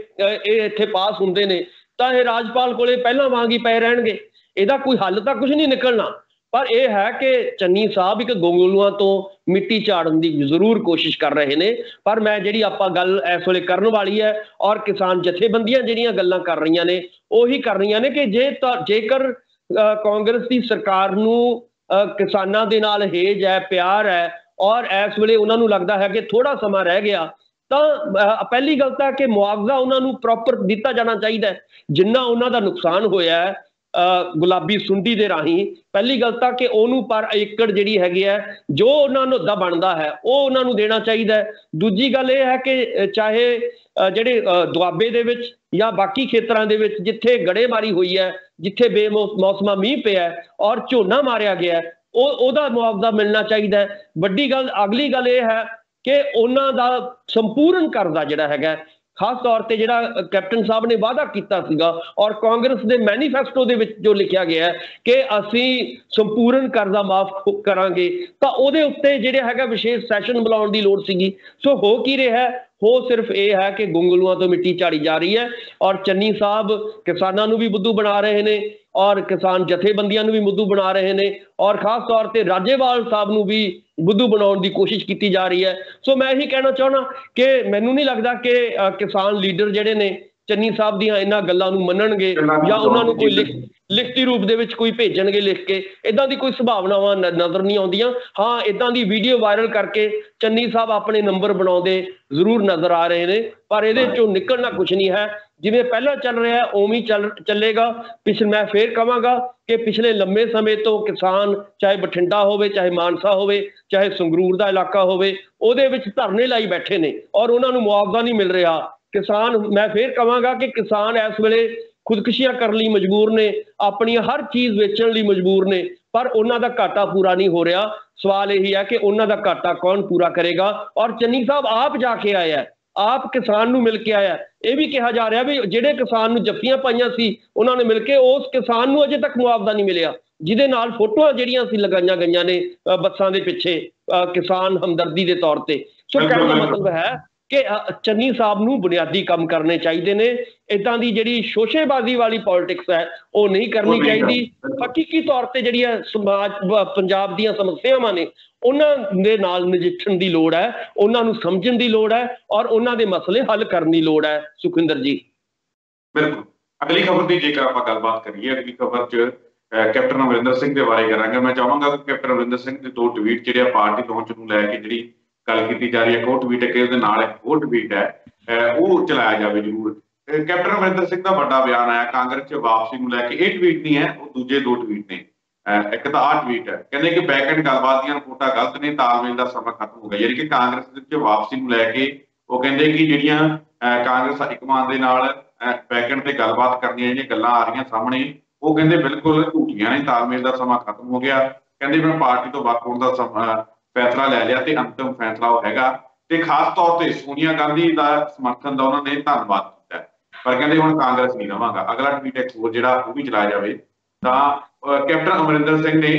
ਇੱਥੇ ਪਾਸ ਹੁੰਦੇ ਨੇ ਤਾਂ ਇਹ ਰਾਜਪਾਲ ਕੋਲੇ ਪਹਿਲਾਂ ਵਾਂਗ ਹੀ ਪਏ ਰਹਿਣਗੇ। ਇਹਦਾ ਕੋਈ ਹੱਲ ਤਾਂ ਕੁਝ ਨਹੀਂ ਨਿਕਲਣਾ। ਪਰ ਇਹ ਹੈ ਕਿ ਚੰਨੀ ਸਾਹਿਬ ਇੱਕ ਗੋਂਗਲੂਆਂ ਤੋਂ ਮਿੱਟੀ ਝਾੜਨ ਦੀ ਜ਼ਰੂਰ ਕੋਸ਼ਿਸ਼ ਕਰ ਰਹੇ ਨੇ। ਪਰ ਮੈਂ ਜਿਹੜੀ ਆਪਾਂ ਗੱਲ ਇਸ ਵੇਲੇ ਕਰਨ ਵਾਲੀ ਹੈ ਔਰ ਕਿਸਾਨ ਜਥੇਬੰਦੀਆਂ ਜਿਹੜੀਆਂ ਗੱਲਾਂ ਕਰ ਰਹੀਆਂ ਨੇ ਉਹੀ ਕਰ ਰਹੀਆਂ ਨੇ ਕਿ ਜੇਕਰ ਕਾਂਗਰਸ ਦੀ ਸਰਕਾਰ ਨੂੰ ਕਿਸਾਨਾਂ ਦੇ ਨਾਲ ਹੇਜ ਹੈ, ਪਿਆਰ ਹੈ ਔਰ ਇਸ ਵੇਲੇ ਉਹਨਾਂ ਨੂੰ ਲੱਗਦਾ ਹੈ ਕਿ ਥੋੜਾ ਸਮਾਂ ਰਹਿ ਗਿਆ ਤਾਂ ਪਹਿਲੀ ਗੱਲ ਤਾਂ ਕਿ ਮੁਆਵਜ਼ਾ ਉਹਨਾਂ ਨੂੰ ਪ੍ਰੋਪਰ ਦਿੱਤਾ ਜਾਣਾ ਚਾਹੀਦਾ ਜਿੰਨਾ ਉਹਨਾਂ ਦਾ ਨੁਕਸਾਨ ਹੋਇਆ ਹੈ ਗੁਲਾਬੀ ਸੁੰਡੀ ਦੇ ਰਾਹੀਂ। ਪਹਿਲੀ ਗੱਲ ਤਾਂ ਕਿ ਉਹਨੂੰ ਪਰ ਏਕੜ ਜਿਹੜੀ ਹੈਗੀ ਹੈ ਜੋ ਉਹਨਾਂ ਨੂੰ ਦਾ ਬਣਦਾ ਹੈ ਉਹ ਉਹਨਾਂ ਨੂੰ ਦੇਣਾ ਚਾਹੀਦਾ ਹੈ। ਦੂਜੀ ਗੱਲ ਇਹ ਹੈ ਕਿ ਚਾਹੇ ਜਿਹੜੇ ਦੁਆਬੇ ਦੇ ਵਿੱਚ ਜਾਂ ਬਾਕੀ ਖੇਤਰਾਂ ਦੇ ਵਿੱਚ ਜਿੱਥੇ ਗੜੇਮਾਰੀ ਹੋਈ ਹੈ, ਜਿੱਥੇ ਬੇਮੌਸਮਾ ਮੀਂਹ ਪਿਆ ਔਰ ਝੋਨਾ ਮਾਰਿਆ ਗਿਆ, ਉਹਦਾ ਮੁਆਵਜ਼ਾ ਮਿਲਣਾ ਚਾਹੀਦਾ ਹੈ। ਵੱਡੀ ਗੱਲ, ਅਗਲੀ ਗੱਲ ਇਹ ਹੈ ਕਿ ਉਹਨਾਂ ਦਾ ਸੰਪੂਰਨ ਕਰਜ਼ਾ ਜਿਹੜਾ ਹੈਗਾ ਖਾਸ ਤੌਰ ਤੇ ਜਿਹੜਾ ਕੈਪਟਨ ਸਾਹਿਬ ਨੇ ਵਾਅਦਾ ਕੀਤਾ ਸੀਗਾ ਔਰ ਕਾਂਗਰਸ ਦੇ ਮੈਨੀਫੈਸਟੋ ਦੇ ਵਿੱਚ ਜੋ ਲਿਖਿਆ ਗਿਆ ਹੈ ਕਿ ਅਸੀਂ ਸੰਪੂਰਨ ਕਰਜ਼ਾ ਮਾਫ ਕਰਾਂਗੇ, ਤਾਂ ਉਹਦੇ ਉੱਤੇ ਜਿਹੜੇ ਹੈਗਾ ਵਿਸ਼ੇਸ਼ ਸੈਸ਼ਨ ਬੁਲਾਉਣ ਦੀ ਲੋੜ ਸੀਗੀ। ਸੋ ਹੋ ਕੀ ਰਿਹਾ ਹੈ? ਹੋ ਸਿਰਫ ਇਹ ਹੈ ਕਿ ਗੁੰਗਲੂਆਂ ਤੋਂ ਮਿੱਟੀ ਝਾੜੀ ਜਾ ਰਹੀ ਹੈ ਔਰ ਚੰਨੀ ਸਾਹਿਬ ਕਿਸਾਨਾਂ ਨੂੰ ਵੀ ਬੁੱਧੂ ਬਣਾ ਰਹੇ ਨੇ ਔਰ ਕਿਸਾਨ ਜਥੇਬੰਦੀਆਂ ਨੂੰ ਵੀ ਬੁੱਧੂ ਬਣਾ ਰਹੇ ਨੇ ਔਰ ਖਾਸ ਤੌਰ ਤੇ ਰਾਜੇਵਾਲ ਸਾਹਿਬ ਨੂੰ ਵੀ ਬੁੱਧੂ ਬਣਾਉਣ ਦੀ ਕੋਸ਼ਿਸ਼ ਕੀਤੀ ਜਾ ਰਹੀ ਹੈ। ਸੋ ਮੈਂ ਇਹੀ ਕਹਿਣਾ ਚਾਹੁੰਦਾ ਕਿ ਮੈਨੂੰ ਨਹੀਂ ਲੱਗਦਾ ਕਿ ਕਿਸਾਨ ਲੀਡਰ ਜਿਹੜੇ ਨੇ ਚੰਨੀ ਸਾਹਿਬ ਦੀਆਂ ਇਹਨਾਂ ਗੱਲਾਂ ਨੂੰ ਮੰਨਣਗੇ ਜਾਂ ਉਹਨਾਂ ਨੂੰ ਕੋਈ ਲਿਖਤੀ ਰੂਪ ਦੇ ਵਿੱਚ ਕੋਈ ਭੇਜਣਗੇ ਲਿਖ ਕੇ। ਇਦਾਂ ਦੀ ਕੋਈ ਸੰਭਾਵਨਾਵਾਂ ਨਜ਼ਰ ਨਹੀਂ ਆਉਂਦੀਆਂ। ਹਾਂ, ਇਦਾਂ ਦੀ ਵੀਡੀਓ ਵਾਇਰਲ ਕਰਕੇ ਚੰਨੀ ਸਾਹਿਬ ਆਪਣੇ ਨੰਬਰ ਬਣਾਉਂਦੇ ਜ਼ਰੂਰ ਨਜ਼ਰ ਆ ਰਹੇ ਨੇ, ਪਰ ਇਹਦੇ ਚੋਂ ਨਿਕਲਣਾ ਕੁਝ ਨਹੀਂ ਹੈ। ਜਿਵੇਂ ਪਹਿਲਾਂ ਚੱਲ ਰਿਹਾ ਉਵੇਂ ਚੱਲੇਗਾ। ਮੈਂ ਫੇਰ ਕਹਾਂਗਾ ਕਿ ਪਿਛਲੇ ਲੰਮੇ ਸਮੇਂ ਤੋਂ ਕਿਸਾਨ, ਚਾਹੇ ਬਠਿੰਡਾ ਹੋਵੇ, ਚਾਹੇ ਮਾਨਸਾ ਹੋਵੇ, ਚਾਹੇ ਸੰਗਰੂਰ ਦਾ ਇਲਾਕਾ ਹੋਵੇ, ਉਹਦੇ ਵਿੱਚ ਧਰਨੇ ਲਾਈ ਬੈਠੇ ਨੇ ਔਰ ਉਹਨਾਂ ਨੂੰ ਮੁਆਵਜ਼ਾ ਨਹੀਂ ਮਿਲ ਰਿਹਾ। ਕਿਸਾਨ, ਮੈਂ ਫੇਰ ਕਹਾਂਗਾ ਕਿ ਕਿਸਾਨ ਇਸ ਵੇਲੇ ਖੁਦਕੁਸ਼ੀਆਂ ਕਰਨ ਲਈ ਮਜਬੂਰ ਨੇ, ਆਪਣੀਆਂ ਹਰ ਚੀਜ਼ ਵੇਚਣ ਲਈ ਮਜਬੂਰ ਨੇ, ਪਰ ਉਹਨਾਂ ਦਾ ਘਾਟਾ ਪੂਰਾ ਨਹੀਂ ਹੋ ਰਿਹਾ। ਸਵਾਲ ਇਹੀ ਹੈ ਕਿ ਉਹਨਾਂ ਦਾ ਘਾਟਾ ਕੌਣ ਪੂਰਾ ਕਰੇਗਾ? ਔਰ ਚੰਨੀ ਸਾਹਿਬ ਆਪ ਜਾ ਕੇ ਆਇਆ, ਆਪ ਕਿਸਾਨ ਨੂੰ ਮਿਲ ਕੇ ਆਇਆ। ਇਹ ਵੀ ਕਿਹਾ ਜਾ ਰਿਹਾ ਵੀ ਜਿਹੜੇ ਕਿਸਾਨ ਨੂੰ ਜੱਫੀਆਂ ਪਾਈਆਂ ਸੀ ਉਹਨਾਂ ਨੇ ਮਿਲ ਕੇ, ਉਸ ਕਿਸਾਨ ਨੂੰ ਅਜੇ ਤੱਕ ਮੁਆਵਜ਼ਾ ਨਹੀਂ ਮਿਲਿਆ, ਜਿਹਦੇ ਨਾਲ ਫੋਟੋਆਂ ਜਿਹੜੀਆਂ ਸੀ ਲਗਾਈਆਂ ਗਈਆਂ ਨੇ ਬੱਸਾਂ ਦੇ ਪਿੱਛੇ ਕਿਸਾਨ ਹਮਦਰਦੀ ਦੇ ਤੌਰ ਤੇ। ਸੋ ਕਹਿਣ ਦਾ ਮਤਲਬ ਹੈ ਕਿ ਚੰਨੀ ਸਾਹਿਬ ਨੂੰ ਬੁਨਿਆਦੀ ਕੰਮ ਕਰਨੇ ਚਾਹੀਦੇ ਨੇ। ਇਦਾਂ ਦੀ ਜਿਹੜੀ ਸ਼ੋਸ਼ੇਬਾਜ਼ੀ ਵਾਲੀ ਪੋਲਿਟਿਕਸ ਹੈ ਉਹ ਨਹੀਂ ਕਰਨੀ ਚਾਹੀਦੀ। ਹਕੀਕੀ ਤੌਰ ਤੇ ਜਿਹੜੀਆਂ ਸਮਾਜ ਪੰਜਾਬ ਦੀਆਂ ਸਮੱਸਿਆਵਾਂ ਨੇ ਉਹਨਾਂ ਦੇ ਨਾਲ ਨਜਿੱਠਣ ਦੀ ਲੋੜ ਹੈ, ਉਹਨਾਂ ਨੂੰ ਸਮਝਣ ਦੀ ਲੋੜ ਹੈ ਔਰ ਉਹਨਾਂ ਦੇ ਮਸਲੇ ਹੱਲ ਕਰਨ ਦੀ ਲੋੜ ਹੈ। ਸੁਖਵਿੰਦਰ ਜੀ, ਬਿਲਕੁਲ। ਅਗਲੀ ਖਬਰ ਦੀ ਜੇਕਰ ਆਪਾਂ ਗੱਲਬਾਤ ਕਰੀਏ, ਅਗਲੀ ਖਬਰ 'ਚ ਕੈਪਟਨ ਅਮਰਿੰਦਰ ਸਿੰਘ ਦੇ ਬਾਰੇ ਕਰਾਂਗੇ। ਮੈਂ ਚਾਹਾਂਗਾ ਕਿ ਕੈਪਟਨ ਅਮਰਿੰਦਰ ਸਿੰਘ ਦੇ 2 ਟਵੀਟ ਜਿਹੜੇ ਆ ਪਾਰਟੀ ਲਾਂਚ ਨੂੰ ਲੈ ਕੇ ਜਿਹੜੀ ਗੱਲ ਕੀਤੀ ਜਾ ਰਹੀ ਹੈ, ਉਹ ਟਵੀਟ ਹੈ ਕਿ ਉਹਦੇ ਨਾਲ ਇੱਕ ਹੋਰ ਟਵੀਟ ਹੈ ਉਹ ਚਲਾਇਆ ਜਾਵੇ ਜ਼ਰੂਰ। ਕੈਪਟਨ ਅਮਰਿੰਦਰ ਸਿੰਘ ਦਾ ਵੱਡਾ ਬਿਆਨ ਆਇਆ ਕਾਂਗਰਸ 'ਚ ਵਾਪਸੀ ਨੂੰ ਲੈ ਕੇ। ਇਹ ਟਵੀਟ ਨਹੀਂ ਹੈ, ਉਹ ਦੂਜੇ 2 ਟਵੀਟ ਨੇ। ਇੱਕ ਤਾਂ ਆਹ ਟਵੀਟ ਹੈ, ਕਹਿੰਦੇ ਕਿ ਬੈਕ ਐਂਡ ਗੱਲਬਾਤ ਦੀਆਂ ਰਿਪੋਰਟਾਂ ਗਲਤ ਨੇ, ਤਾਲਮੇਲ ਦਾ ਸਮਾਂ ਖਤਮ ਹੋ ਗਿਆ। ਯਾਨੀ ਕਿ ਕਾਂਗਰਸ ਦੇ ਵਿੱਚ ਵਾਪਸੀ ਨੂੰ ਲੈ ਕੇ ਉਹ ਕਹਿੰਦੇ ਕਿ ਜਿਹੜੀਆਂ ਕਾਂਗਰਸ ਹਾਈਕਮਾਨ ਦੇ ਨਾਲ ਬੈਕ ਐਂਡ ਤੇ ਗੱਲਬਾਤ ਕਰਨੀਆਂ ਜਿਹੜੀਆਂ ਗੱਲਾਂ ਆ ਰਹੀਆਂ ਸਾਹਮਣੇ, ਉਹ ਕਹਿੰਦੇ ਬਿਲਕੁਲ ਝੂਠੀਆਂ ਨੇ, ਤਾਲਮੇਲ ਦਾ ਸਮਾਂ ਖਤਮ ਹੋ ਗਿਆ। ਕਹਿੰਦੇ ਮੈਂ ਪਾਰਟੀ ਤੋਂ ਵੱਖ ਹੋਣ ਦਾ ਫੈਸਲਾ ਲੈ ਲਿਆ ਤੇ ਅੰਤਿਮ ਫੈਸਲਾ ਉਹ ਹੈਗਾ। ਤੇ ਖਾਸ ਤੌਰ ਤੇ ਸੋਨੀਆ ਗਾਂਧੀ ਦਾ ਸਮਰਥਨ ਦਾ ਉਹਨਾਂ ਨੇ ਧੰਨਵਾਦ ਕੀਤਾ, ਪਰ ਕਹਿੰਦੇ ਹੁਣ ਕਾਂਗਰਸ ਨਹੀਂ ਰਵਾਂਗਾ। ਅਗਲਾ ਟਵੀਟ ਇੱਕ ਹੋਰ ਜਿਹੜਾ ਉਹ ਵੀ ਚਲਾਇਆ ਜਾਵੇ। ਤਾਂ ਕੈਪਟਨ ਅਮਰਿੰਦਰ ਸਿੰਘ ਨੇ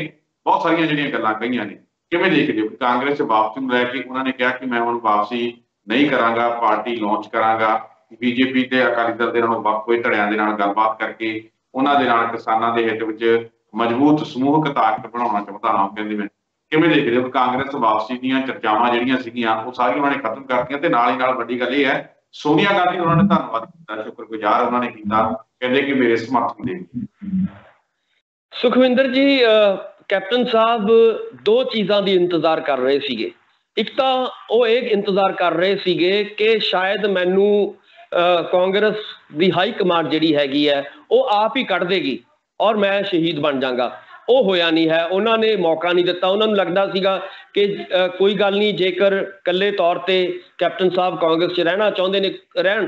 ਬਹੁਤ ਸਾਰੀਆਂ ਜਿਹੜੀਆਂ ਗੱਲਾਂ ਕਹੀਆਂ ਨੇ, ਕਿਵੇਂ ਦੇਖਦੇ ਹੋ? ਕਾਂਗਰਸ 'ਚ ਵਾਪਸੀ ਨੂੰ ਲੈ ਕੇ ਉਹਨਾਂ ਨੇ ਕਿਹਾ ਕਿ ਮੈਂ ਹੁਣ ਵਾਪਸੀ ਨਹੀਂ ਕਰਾਂਗਾ, ਪਾਰਟੀ ਲਾਂਚ ਕਰਾਂਗਾ। ਬੀਜੇਪੀ ਤੇ ਅਕਾਲੀ ਦਲ ਦੇ ਨਾਲੋਂ ਵੱਖ ਹੋਏ ਧੜਿਆਂ ਦੇ ਨਾਲ ਗੱਲਬਾਤ ਕਰਕੇ ਉਹਨਾਂ ਦੇ ਨਾਲ ਕਿਸਾਨਾਂ ਦੇ ਹਿੱਤ ਵਿੱਚ ਮਜ਼ਬੂਤ ਸਮੂਹਕ ਤਾਕਤ ਬਣਾਉਣਾ ਚਾਹੁੰਦਾ ਹਾਂ। ਕਹਿੰਦੇ ਮੈਂ ਕਿਵੇਂ ਦੇਖਦੇ ਹੋ? ਕਾਂਗਰਸ ਵਾਪਸੀ ਦੀਆਂ ਚਰਚਾਵਾਂ ਜਿਹੜੀਆਂ ਸੀਗੀਆਂ ਉਹ ਸਾਰੀਆਂ ਉਹਨਾਂ ਨੇ ਖਤਮ ਕਰਤੀਆਂ ਤੇ ਨਾਲ ਹੀ ਨਾਲ ਵੱਡੀ ਗੱਲ ਇਹ ਹੈ ਸੋਨੀਆ ਗਾਂਧੀ ਨੂੰ ਉਹਨਾਂ ਨੇ ਧੰਨਵਾਦ ਕੀਤਾ, ਸ਼ੁਕਰਗੁਜ਼ਾਰ ਉਹਨਾਂ ਨੇ ਕੀਤਾ। ਕਹਿੰਦੇ ਕਿ ਮੇਰੇ ਸਮਰਥਨ ਦੇ। ਸੁਖਵਿੰਦਰ ਜੀ, ਕੈਪਟਨ ਸਾਹਿਬ 2 ਚੀਜ਼ਾਂ ਦੀ ਇੰਤਜ਼ਾਰ ਕਰ ਰਹੇ ਸੀਗੇ। ਇੱਕ ਤਾਂ ਉਹ ਇਹ ਇੰਤਜ਼ਾਰ ਕਰ ਰਹੇ ਸੀਗੇ ਕਿ ਸ਼ਾਇਦ ਮੈਨੂੰ ਕਾਂਗਰਸ ਦੀ ਹਾਈ ਕਮਾਂਡ ਜਿਹੜੀ ਹੈਗੀ ਹੈ ਉਹ ਆਪ ਹੀ ਕੱਢ ਦੇਗੀ ਔਰ ਮੈਂ ਸ਼ਹੀਦ ਬਣ ਜਾਵਾਂਗਾ। ਉਹ ਹੋਇਆ ਨਹੀਂ ਹੈ, ਉਹਨਾਂ ਨੇ ਮੌਕਾ ਨਹੀਂ ਦਿੱਤਾ। ਉਹਨਾਂ ਨੂੰ ਲੱਗਦਾ ਸੀਗਾ ਕਿ ਕੋਈ ਗੱਲ ਨਹੀਂ, ਜੇਕਰ ਇਕੱਲੇ ਤੌਰ ਤੇ ਕੈਪਟਨ ਸਾਹਿਬ ਕਾਂਗਰਸ 'ਚ ਰਹਿਣਾ ਚਾਹੁੰਦੇ ਨੇ ਰਹਿਣ।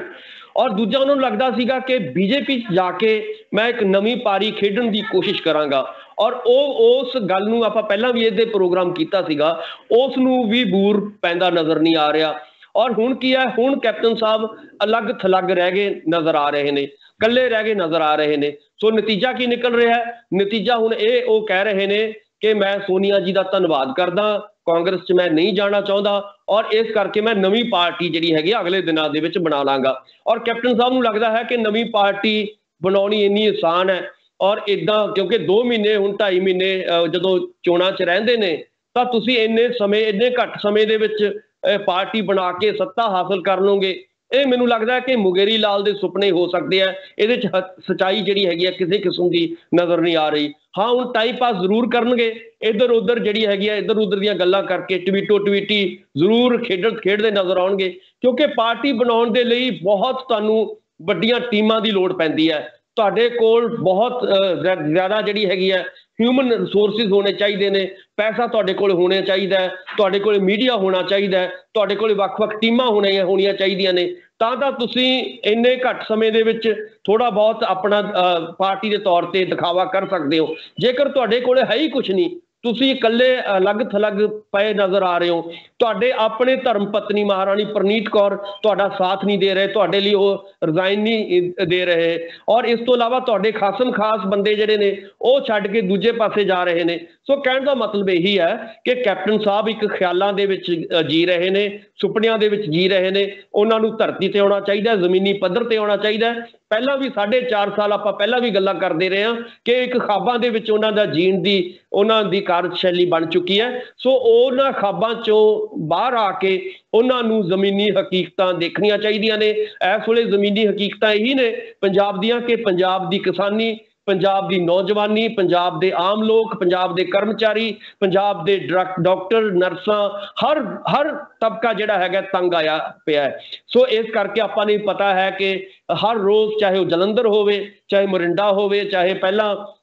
ਔਰ ਦੂਜਾ ਉਹਨਾਂ ਨੂੰ ਲੱਗਦਾ ਸੀਗਾ ਕਿ ਬੀਜੇਪੀ 'ਚ ਜਾ ਕੇ ਮੈਂ ਇੱਕ ਨਵੀਂ ਪਾਰੀ ਖੇਡਣ ਦੀ ਕੋਸ਼ਿਸ਼ ਕਰਾਂਗਾ ਔਰ ਉਸ ਗੱਲ ਨੂੰ ਆਪਾਂ ਪਹਿਲਾਂ ਵੀ ਇਹਦੇ ਪ੍ਰੋਗਰਾਮ ਕੀਤਾ ਸੀਗਾ, ਉਸ ਨੂੰ ਵੀ ਬੂਰ ਪੈਂਦਾ ਨਜ਼ਰ ਨਹੀਂ ਆ ਰਿਹਾ। ਔਰ ਹੁਣ ਕੀ ਹੈ, ਹੁਣ ਕੈਪਟਨ ਸਾਹਿਬ ਅਲੱਗ ਥਲੱਗ ਰਹਿ ਗਏ ਨਜ਼ਰ ਆ ਰਹੇ ਨੇ, ਇਕੱਲੇ ਰਹਿ ਗਏ ਨਜ਼ਰ ਆ ਰਹੇ ਨੇ। ਸੋ ਨਤੀਜਾ ਕੀ ਨਿਕਲ ਰਿਹਾ ਹੈ? ਨਤੀਜਾ ਹੁਣ ਇਹ ਉਹ ਕਹਿ ਰਹੇ ਨੇ ਕਿ ਮੈਂ ਸੋਨੀਆ ਜੀ ਦਾ ਧੰਨਵਾਦ ਕਰਦਾ, ਕਾਂਗਰਸ 'ਚ ਮੈਂ ਨਹੀਂ ਜਾਣਾ ਚਾਹੁੰਦਾ ਔਰ ਇਸ ਕਰਕੇ ਮੈਂ ਨਵੀਂ ਪਾਰਟੀ ਜਿਹੜੀ ਹੈਗੀ ਅਗਲੇ ਦਿਨਾਂ ਦੇ ਵਿੱਚ ਬਣਾ ਲਾਂਗਾ। ਔਰ ਕੈਪਟਨ ਸਾਹਿਬ ਨੂੰ ਲੱਗਦਾ ਹੈ ਕਿ ਨਵੀਂ ਪਾਰਟੀ ਬਣਾਉਣੀ ਇੰਨੀ ਆਸਾਨ ਹੈ ਔਰ ਇਦਾਂ, ਕਿਉਂਕਿ 2 ਮਹੀਨੇ ਹੁਣ 2.5 ਮਹੀਨੇ ਜਦੋਂ ਚੋਣਾਂ 'ਚ ਰਹਿੰਦੇ ਨੇ ਤਾਂ ਤੁਸੀਂ ਇੰਨੇ ਘੱਟ ਸਮੇਂ ਦੇ ਵਿੱਚ ਪਾਰਟੀ ਬਣਾ ਕੇ ਸੱਤਾ ਹਾਸਲ ਕਰ ਲਓਗੇ। ਇਹ ਮੈਨੂੰ ਲੱਗਦਾ ਹੈ ਕਿ ਮੁਗੇਰੀ ਲਾਲ ਦੇ ਸੁਪਨੇ ਹੋ ਸਕਦੇ ਆ। ਇਹਦੇ 'ਚ ਸੱਚਾਈ ਜਿਹੜੀ ਹੈਗੀ ਆ ਕਿਸੇ ਕਿਸਮ ਦੀ ਨਜ਼ਰ ਨਹੀਂ ਆ ਰਹੀ। ਹਾਂ, ਹੁਣ ਟਾਈਮ ਪਾਸ ਜ਼ਰੂਰ ਕਰਨਗੇ, ਇੱਧਰ ਉੱਧਰ ਜਿਹੜੀ ਹੈਗੀ ਆ ਇੱਧਰ ਉੱਧਰ ਦੀਆਂ ਗੱਲਾਂ ਕਰਕੇ ਟਵੀਟੋ ਟਵੀਟੀ ਜ਼ਰੂਰ ਖੇਡਦੇ ਨਜ਼ਰ ਆਉਣਗੇ, ਕਿਉਂਕਿ ਪਾਰਟੀ ਬਣਾਉਣ ਦੇ ਲਈ ਬਹੁਤ ਤੁਹਾਨੂੰ ਵੱਡੀਆਂ ਟੀਮਾਂ ਦੀ ਲੋੜ ਪੈਂਦੀ ਹੈ। ਤੁਹਾਡੇ ਕੋਲ ਬਹੁਤ ਜ਼ਿਆਦਾ ਜਿਹੜੀ ਹੈਗੀ ਹੈ ਹਿਊਮਨ ਰਿਸੋਰਸਿਸ ਹੋਣੇ ਚਾਹੀਦੇ ਨੇ, ਪੈਸਾ ਤੁਹਾਡੇ ਕੋਲ ਹੋਣਾ ਚਾਹੀਦਾ ਹੈ, ਤੁਹਾਡੇ ਕੋਲ ਮੀਡੀਆ ਹੋਣਾ ਚਾਹੀਦਾ ਹੈ, ਤੁਹਾਡੇ ਕੋਲ ਵੱਖ-ਵੱਖ ਟੀਮਾਂ ਹੋਣੀਆਂ ਚਾਹੀਦੀਆਂ ਨੇ, ਤਾਂ ਤੁਸੀਂ ਇੰਨੇ ਘੱਟ ਸਮੇਂ ਦੇ ਵਿੱਚ ਥੋੜਾ ਬਹੁਤ ਆਪਣਾ ਪਾਰਟੀ ਦੇ ਤੌਰ ਤੇ ਦਿਖਾਵਾ ਕਰ ਸਕਦੇ ਹੋ। ਜੇਕਰ ਤੁਹਾਡੇ ਕੋਲ ਹੈ ਹੀ ਕੁਛ ਨਹੀਂ ਤੁਸੀਂ ਇਕੱਲੇ ਅਲੱਗ ਥਲੱਗ ਪਏ ਨਜ਼ਰ ਆ ਰਹੇ ਹੋ। ਤੁਹਾਡੇ ਆਪਣੇ ਧਰਮ ਪਤਨੀ ਮਹਾਰਾਣੀ ਪ੍ਰਨੀਤ ਕੌਰ ਤੁਹਾਡਾ ਸਾਥ ਨਹੀਂ ਦੇ ਰਹੇ, ਤੁਹਾਡੇ ਲਈ ਉਹ ਰਿਜ਼ਾਈਨ ਨਹੀਂ ਦੇ ਰਹੇ, ਔਰ ਇਸ ਤੋਂ ਇਲਾਵਾ ਤੁਹਾਡੇ ਖਾਸਮ ਖਾਸ ਬੰਦੇ ਜਿਹੜੇ ਨੇ ਉਹ ਛੱਡ ਕੇ ਦੂਜੇ ਪਾਸੇ ਜਾ ਰਹੇ ਨੇ। ਸੋ ਕਹਿਣ ਦਾ ਮਤਲਬ ਇਹੀ ਹੈ ਕਿ ਕੈਪਟਨ ਸਾਹਿਬ ਇੱਕ ਖਿਆਲਾਂ ਦੇ ਵਿੱਚ ਜੀ ਰਹੇ ਨੇ, ਸੁਪਨਿਆਂ ਦੇ ਵਿੱਚ ਜੀ ਰਹੇ ਨੇ। ਉਹਨਾਂ ਨੂੰ ਧਰਤੀ ਤੇ ਆਉਣਾ ਚਾਹੀਦਾ, ਜ਼ਮੀਨੀ ਪੱਧਰ ਤੇ ਆਉਣਾ ਚਾਹੀਦਾ। ਪਹਿਲਾਂ ਵੀ 4.5 ਸਾਲ ਆਪਾਂ ਪਹਿਲਾਂ ਵੀ ਗੱਲਾਂ ਕਰਦੇ ਰਹੇ ਹਾਂ ਕਿ ਇੱਕ ਖਾਬਾਂ ਦੇ ਵਿੱਚ ਉਹਨਾਂ ਦਾ ਜੀਣ ਦੀ ਉਹਨਾਂ ਦੀ ਕਾਰਜਸ਼ੈਲੀ ਬਣ ਚੁੱਕੀ ਹੈ। ਸੋ ਉਹਨਾਂ ਖਾਬਾਂ ਚੋਂ ਬਾਹਰ ਆ ਕੇ ਉਹਨਾਂ ਨੂੰ ਜ਼ਮੀਨੀ ਹਕੀਕਤਾਂ ਦੇਖਣੀਆਂ ਚਾਹੀਦੀਆਂ ਨੇ। ਇਸ ਵੇਲੇ ਜ਼ਮੀਨੀ ਹਕੀਕਤਾਂ ਇਹੀ ਨੇ ਪੰਜਾਬ ਦੀਆਂ ਕਿ ਪੰਜਾਬ ਦੀ ਕਿਸਾਨੀ, ਪੰਜਾਬ ਦੀ ਨੌਜਵਾਨੀ, ਪੰਜਾਬ ਦੇ ਆਮ ਲੋਕ, ਪੰਜਾਬ ਦੇ ਕਰਮਚਾਰੀ, ਪੰਜਾਬ ਦੇ ਡਾਕਟਰ, ਨਰਸਾਂ, ਹਰ ਤਬਕਾ ਜਿਹੜਾ ਹੈਗਾ ਤੰਗ ਆਇਆ ਪਿਆ ਹੈ। ਸੋ ਇਸ ਕਰਕੇ ਆਪਾਂ ਨੂੰ ਪਤਾ ਹੈ ਕਿ ਹਰ ਰੋਜ਼, ਚਾਹੇ ਉਹ ਜਲੰਧਰ ਹੋਵੇ, ਚਾਹੇ ਮੋਰਿੰਡਾ ਹੋਵੇ, ਚਾਹੇ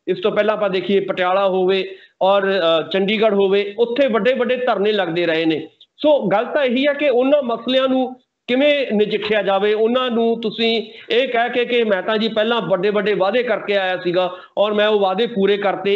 ਇਸ ਤੋਂ ਪਹਿਲਾਂ ਆਪਾਂ ਦੇਖੀਏ ਪਟਿਆਲਾ ਹੋਵੇ ਔਰ ਚੰਡੀਗੜ੍ਹ ਹੋਵੇ, ਉੱਥੇ ਵੱਡੇ ਵੱਡੇ ਧਰਨੇ ਲੱਗਦੇ ਰਹੇ ਨੇ। ਸੋ ਗੱਲ ਤਾਂ ਇਹੀ ਹੈ ਕਿ ਉਹਨਾਂ ਮਸਲਿਆਂ ਨੂੰ ਕਿਵੇਂ ਨਜਿੱਠਿਆ ਜਾਵੇ। ਉਹਨਾਂ ਨੂੰ ਤੁਸੀਂ ਇਹ ਕਹਿ ਕੇ ਕਿ ਮੈਂ ਤਾਂ ਜੀ ਪਹਿਲਾਂ ਵੱਡੇ ਵੱਡੇ ਵਾਅਦੇ ਕਰਕੇ ਆਇਆ ਸੀਗਾ ਔਰ ਮੈਂ ਉਹ ਵਾਅਦੇ ਪੂਰੇ ਕਰਤੇ,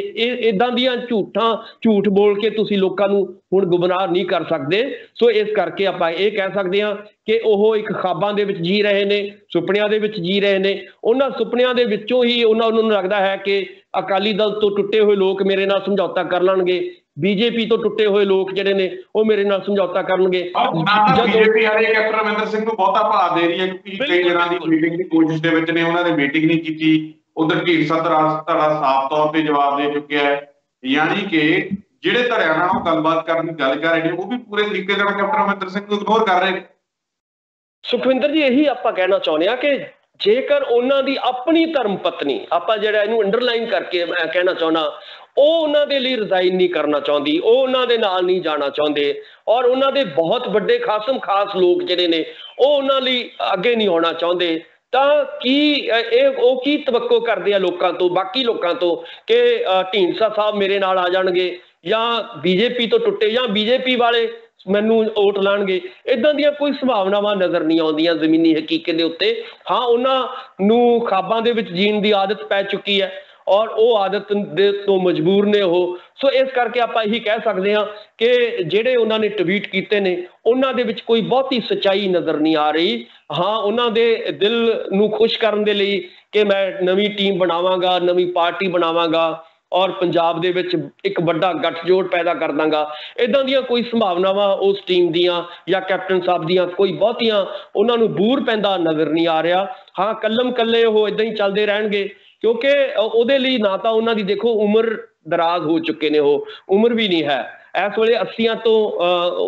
ਇਦਾਂ ਦੀਆਂ ਝੂਠ ਬੋਲ ਕੇ ਤੁਸੀਂ ਲੋਕਾਂ ਨੂੰ ਹੁਣ ਗੁੰਮਰਾਹ ਨਹੀਂ ਕਰ ਸਕਦੇ। ਸੋ ਇਸ ਕਰਕੇ ਆਪਾਂ ਇਹ ਕਹਿ ਸਕਦੇ ਹਾਂ ਕਿ ਉਹ ਇੱਕ ਖਾਬਾਂ ਦੇ ਵਿੱਚ ਜੀ ਰਹੇ ਨੇ, ਸੁਪਨਿਆਂ ਦੇ ਵਿੱਚ ਜੀ ਰਹੇ ਨੇ। ਉਹਨਾਂ ਸੁਪਨਿਆਂ ਦੇ ਵਿੱਚੋਂ ਹੀ ਉਹਨਾਂ ਨੂੰ ਲੱਗਦਾ ਹੈ ਕਿ ਅਕਾਲੀ ਦਲ ਤੋਂ ਟੁੱਟੇ ਹੋਏ ਲੋਕ ਮੇਰੇ ਨਾਲ ਸਮਝੌਤਾ ਕਰ ਲੈਣਗੇ, ਬੀਜੇਪੀ ਤੋਂ ਟੁੱਟੇ ਹੋਏ ਲੋਕ ਜਿਹੜੇ ਨੇ ਉਹ ਮੇਰੇ ਨਾਲ ਸਮਝੌਤਾ ਕਰਨਗੇ। ਬੀਜੇਪੀ ਵਾਲੇ ਕੈਪਟਨ ਅਮਰਿੰਦਰ ਸਿੰਘ ਨੂੰ ਬਹੁਤਾ ਭਾਅ ਦੇ ਰਹੀ ਹੈ ਕਿਉਂਕਿ ਕਈ ਜਣਾਂ ਦੀ ਮੀਟਿੰਗ ਦੀ ਕੋਸ਼ਿਸ਼ ਦੇ ਵਿੱਚ ਨੇ, ਉਹਨਾਂ ਨੇ ਮੀਟਿੰਗ ਨਹੀਂ ਕੀਤੀ। ਉਧਰ ਢੀਂਡਸਾ ਧੜਾ ਸਾਫ਼ ਤੌਰ ਤੇ ਜਵਾਬ ਦੇ ਚੁੱਕਿਆ ਹੈ, ਯਾਨੀ ਕਿ ਜਿਹੜੇ ਧੜਿਆਂ ਨਾਲ ਉਹ ਗੱਲਬਾਤ ਕਰਨ ਦੀ ਗੱਲ ਕਰ ਰਹੇ ਨੇ ਉਹ ਵੀ ਪੂਰੇ ਤਰੀਕੇ ਨਾਲ ਕੈਪਟਨ ਅਮਰਿੰਦਰ ਸਿੰਘ ਨੂੰ ਇਗਨੋਰ ਕਰ ਰਹੇ ਨੇ। ਸੁਖਵਿੰਦਰ ਜੀ, ਇਹੀ ਆਪਾਂ ਕਹਿਣਾ ਚਾਹੁੰਦੇ ਹਾਂ ਕਿ ਜੇਕਰ ਉਹਨਾਂ ਦੀ ਆਪਣੀ ਧਰਮ ਪਤਨੀ, ਆਪਾਂ ਜਿਹੜਾ ਇਹਨੂੰ ਅੰਡਰਲਾਈਨ ਕਰਕੇ ਮੈਂ ਕਹਿਣਾ ਚਾਹੁੰਦਾ, ਉਹ ਉਹਨਾਂ ਦੇ ਲਈ ਰਿਜ਼ਾਈਨ ਨਹੀਂ ਕਰਨਾ ਚਾਹੁੰਦੀ, ਉਹ ਉਹਨਾਂ ਦੇ ਨਾਲ ਨਹੀਂ ਜਾਣਾ ਚਾਹੁੰਦੇ ਔਰ ਉਹਨਾਂ ਦੇ ਬਹੁਤ ਵੱਡੇ ਖਾਸਮ ਖਾਸ ਲੋਕ ਜਿਹੜੇ ਨੇ ਉਹ ਉਹਨਾਂ ਲਈ ਅੱਗੇ ਨਹੀਂ ਆਉਣਾ ਚਾਹੁੰਦੇ, ਤਾਂ ਉਹ ਕੀ ਤਵੱਕੋ ਕਰਦੇ ਆ ਲੋਕਾਂ ਤੋਂ, ਬਾਕੀ ਲੋਕਾਂ ਤੋਂ ਕਿ ਢੀਂਡਸਾ ਸਾਹਿਬ ਮੇਰੇ ਨਾਲ ਆ ਜਾਣਗੇ ਜਾਂ ਬੀਜੇਪੀ ਤੋਂ ਟੁੱਟੇ ਜਾਂ ਬੀਜੇਪੀ ਵਾਲੇ ਮੈਨੂੰ ਵੋਟ ਲਾਣਗੇ। ਇਦਾਂ ਦੀਆਂ ਕੋਈ ਸੰਭਾਵਨਾਵਾਂ ਨਜ਼ਰ ਨਹੀਂ ਆਉਂਦੀਆਂ ਜ਼ਮੀਨੀ ਹਕੀਕਤ ਦੇ ਉੱਤੇ। ਹਾਂ, ਉਹਨਾਂ ਨੂੰ ਖਾਬਾਂ ਦੇ ਵਿੱਚ ਜੀਣ ਦੀ ਆਦਤ ਪੈ ਚੁੱਕੀ ਹੈ ਔਰ ਉਹ ਆਦਤ ਦੇ ਤੋਂ ਮਜਬੂਰ ਨੇ ਉਹ। ਸੋ ਇਸ ਕਰਕੇ ਆਪਾਂ ਇਹੀ ਕਹਿ ਸਕਦੇ ਹਾਂ ਕਿ ਜਿਹੜੇ ਉਹਨਾਂ ਨੇ ਟਵੀਟ ਕੀਤੇ ਨੇ ਉਹਨਾਂ ਦੇ ਵਿੱਚ ਕੋਈ ਬਹੁਤੀ ਸੱਚਾਈ ਨਜ਼ਰ ਨਹੀਂ ਆ ਰਹੀ। ਹਾਂ, ਉਹਨਾਂ ਦੇ ਦਿਲ ਨੂੰ ਖੁਸ਼ ਕਰਨ ਦੇ ਲਈ ਕਿ ਮੈਂ ਨਵੀਂ ਟੀਮ ਬਣਾਵਾਂਗਾ, ਨਵੀਂ ਪਾਰਟੀ ਬਣਾਵਾਂਗਾ ਔਰ ਪੰਜਾਬ ਦੇ ਵਿੱਚ ਇੱਕ ਵੱਡਾ ਗੱਠਜੋੜ ਪੈਦਾ ਕਰ ਦਾਂਗਾ, ਇਦਾਂ ਦੀਆਂ ਕੋਈ ਸੰਭਾਵਨਾਵਾਂ ਉਸ ਟੀਮ ਦੀਆਂ ਜਾਂ ਕੈਪਟਨ ਸਾਹਿਬ ਦੀਆਂ ਕੋਈ ਬਹੁਤੀਆਂ ਉਹਨਾਂ ਨੂੰ ਬੂਰ ਪੈਂਦਾ ਨਜ਼ਰ ਨਹੀਂ ਆ ਰਿਹਾ। ਹਾਂ, ਕੱਲਮ ਕੱਲੇ ਉਹ ਇਦਾਂ ਹੀ ਚੱਲਦੇ ਰਹਿਣਗੇ ਕਿਉਂਕਿ ਉਹਦੇ ਲਈ ਨਾ ਤਾਂ ਉਹਨਾਂ ਦੀ ਦੇਖੋ ਉਮਰ ਦਰਾਜ਼ ਹੋ ਚੁੱਕੇ ਨੇ, ਉਹ ਉਮਰ ਵੀ ਨਹੀਂ ਹੈ ਇਸ ਵੇਲੇ 80 ਤੋਂ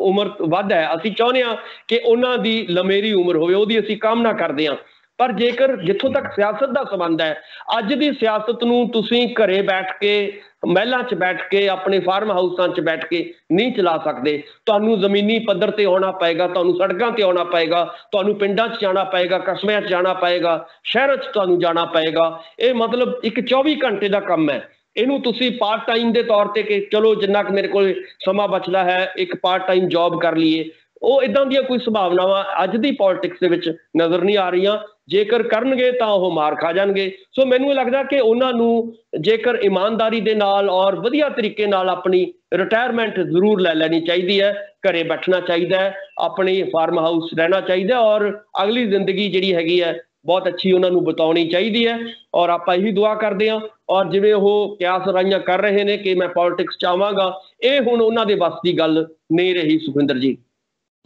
ਉਮਰ ਵੱਧ ਹੈ। ਅਸੀਂ ਚਾਹੁੰਦੇ ਹਾਂ ਕਿ ਉਹਨਾਂ ਦੀ ਲੰਮੇਰੀ ਉਮਰ ਹੋਵੇ, ਉਹਦੀ ਅਸੀਂ ਕਾਮਨਾ ਕਰਦੇ ਹਾਂ। ਪਰ ਜੇਕਰ ਜਿੱਥੋਂ ਤੱਕ ਸਿਆਸਤ ਦਾ ਸੰਬੰਧ ਹੈ, ਅੱਜ ਦੀ ਸਿਆਸਤ ਨੂੰ ਤੁਸੀਂ ਘਰੇ ਬੈਠ ਕੇ, ਮਹਿਲਾਂ 'ਚ ਬੈਠ ਕੇ, ਆਪਣੇ ਫਾਰਮ ਹਾਊਸਾਂ 'ਚ ਬੈਠ ਕੇ ਨਹੀਂ ਚਲਾ ਸਕਦੇ। ਤੁਹਾਨੂੰ ਜ਼ਮੀਨੀ ਪੱਧਰ ਤੇ ਆਉਣਾ ਪਏਗਾ, ਤੁਹਾਨੂੰ ਸੜਕਾਂ ਤੇ ਆਉਣਾ ਪਏਗਾ, ਤੁਹਾਨੂੰ ਪਿੰਡਾਂ 'ਚ ਜਾਣਾ ਪਏਗਾ, ਕਸਬਿਆਂ 'ਚ ਜਾਣਾ ਪਏਗਾ, ਸ਼ਹਿਰਾਂ 'ਚ ਤੁਹਾਨੂੰ ਜਾਣਾ ਪਏਗਾ। ਇਹ ਮਤਲਬ ਇੱਕ 24 ਘੰਟੇ ਦਾ ਕੰਮ ਹੈ। ਇਹਨੂੰ ਤੁਸੀਂ ਪਾਰਟ ਟਾਈਮ ਦੇ ਤੌਰ ਤੇ ਕਿ ਚਲੋ ਜਿੰਨਾ ਕੁ ਮੇਰੇ ਕੋਲ ਸਮਾਂ ਬਚਦਾ ਹੈ ਇੱਕ ਪਾਰਟ ਟਾਈਮ ਜੌਬ ਕਰ ਲਈਏ, ਉਹ ਇਦਾਂ ਦੀਆਂ ਕੋਈ ਸੰਭਾਵਨਾਵਾਂ ਅੱਜ ਦੀ ਪੋਲਿਟਿਕਸ ਦੇ ਵਿੱਚ ਨਜ਼ਰ ਨਹੀਂ ਆ ਰਹੀਆਂ। ਜੇਕਰ ਕਰਨਗੇ ਤਾਂ ਉਹ ਮਾਰ ਖਾ ਜਾਣਗੇ। ਸੋ ਮੈਨੂੰ ਲੱਗਦਾ ਕਿ ਉਹਨਾਂ ਨੂੰ ਜੇਕਰ ਇਮਾਨਦਾਰੀ ਦੇ ਨਾਲ ਔਰ ਵਧੀਆ ਤਰੀਕੇ ਨਾਲ ਆਪਣੀ ਰਿਟਾਇਰਮੈਂਟ ਜ਼ਰੂਰ ਲੈ ਲੈਣੀ ਚਾਹੀਦੀ ਹੈ, ਘਰੇ ਬੈਠਣਾ ਚਾਹੀਦਾ ਹੈ, ਆਪਣੀ ਫਾਰਮ ਹਾਊਸ ਰਹਿਣਾ ਚਾਹੀਦਾ ਔਰ ਅਗਲੀ ਜ਼ਿੰਦਗੀ ਜਿਹੜੀ ਹੈਗੀ ਹੈ ਬਹੁਤ ਅੱਛੀ ਉਹਨਾਂ ਨੂੰ ਬਤਾਉਣੀ ਚਾਹੀਦੀ ਹੈ। ਔਰ ਆਪਾਂ ਇਹੀ ਦੁਆ ਕਰਦੇ ਹਾਂ ਔਰ ਜਿਵੇਂ ਉਹ ਕਿਆਸ ਰਾਈਆਂ ਕਰ ਰਹੇ ਨੇ ਕਿ ਮੈਂ ਪੋਲਿਟਿਕਸ ਚਾਹਾਂਗਾ, ਇਹ ਹੁਣ ਉਹਨਾਂ ਦੇ ਵੱਸ ਦੀ ਗੱਲ ਨਹੀਂ ਰਹੀ। ਸੁਖਵਿੰਦਰ ਜੀ,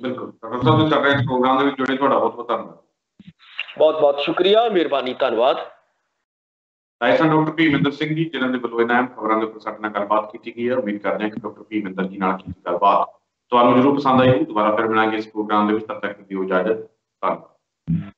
ਬਿਲਕੁਲ ਪ੍ਰੋਗਰਾਮ ਦੇ ਵਿੱਚ ਜੁੜੇ ਤੁਹਾਡਾ ਬਹੁਤ ਬਹੁਤ ਧੰਨਵਾਦ। ਬਹੁਤ ਬਹੁਤ ਸ਼ੁਕਰੀਆ, ਮਿਹਰਬਾਨੀ, ਧੰਨਵਾਦ। ਡਾਕਟਰ ਭੀਮਿੰਦਰ ਸਿੰਘ ਜੀ, ਜਿਨ੍ਹਾਂ ਦੇ ਵੱਲੋਂ ਇਹਨਾਂ ਖਬਰਾਂ ਦੇ ਉੱਪਰ ਸਾਡੇ ਨਾਲ ਗੱਲਬਾਤ ਕੀਤੀ ਗਈ ਹੈ। ਉਮੀਦ ਕਰਦੇ ਹਾਂ ਕਿ ਡਾਕਟਰ ਭੀਮਿੰਦਰ ਜੀ ਨਾਲ ਕੀਤੀ ਗੱਲਬਾਤ ਤੁਹਾਨੂੰ ਜ਼ਰੂਰ ਪਸੰਦ ਆਈ। ਦੁਬਾਰਾ ਫਿਰ ਮਿਲਾਂਗੇ ਇਸ ਪ੍ਰੋਗਰਾਮ ਦੇ ਵਿੱਚ, ਤਦ ਤੱਕ ਦਿਓ ਇਜਾਜ਼ਤ। ਧੰਨਵਾਦ।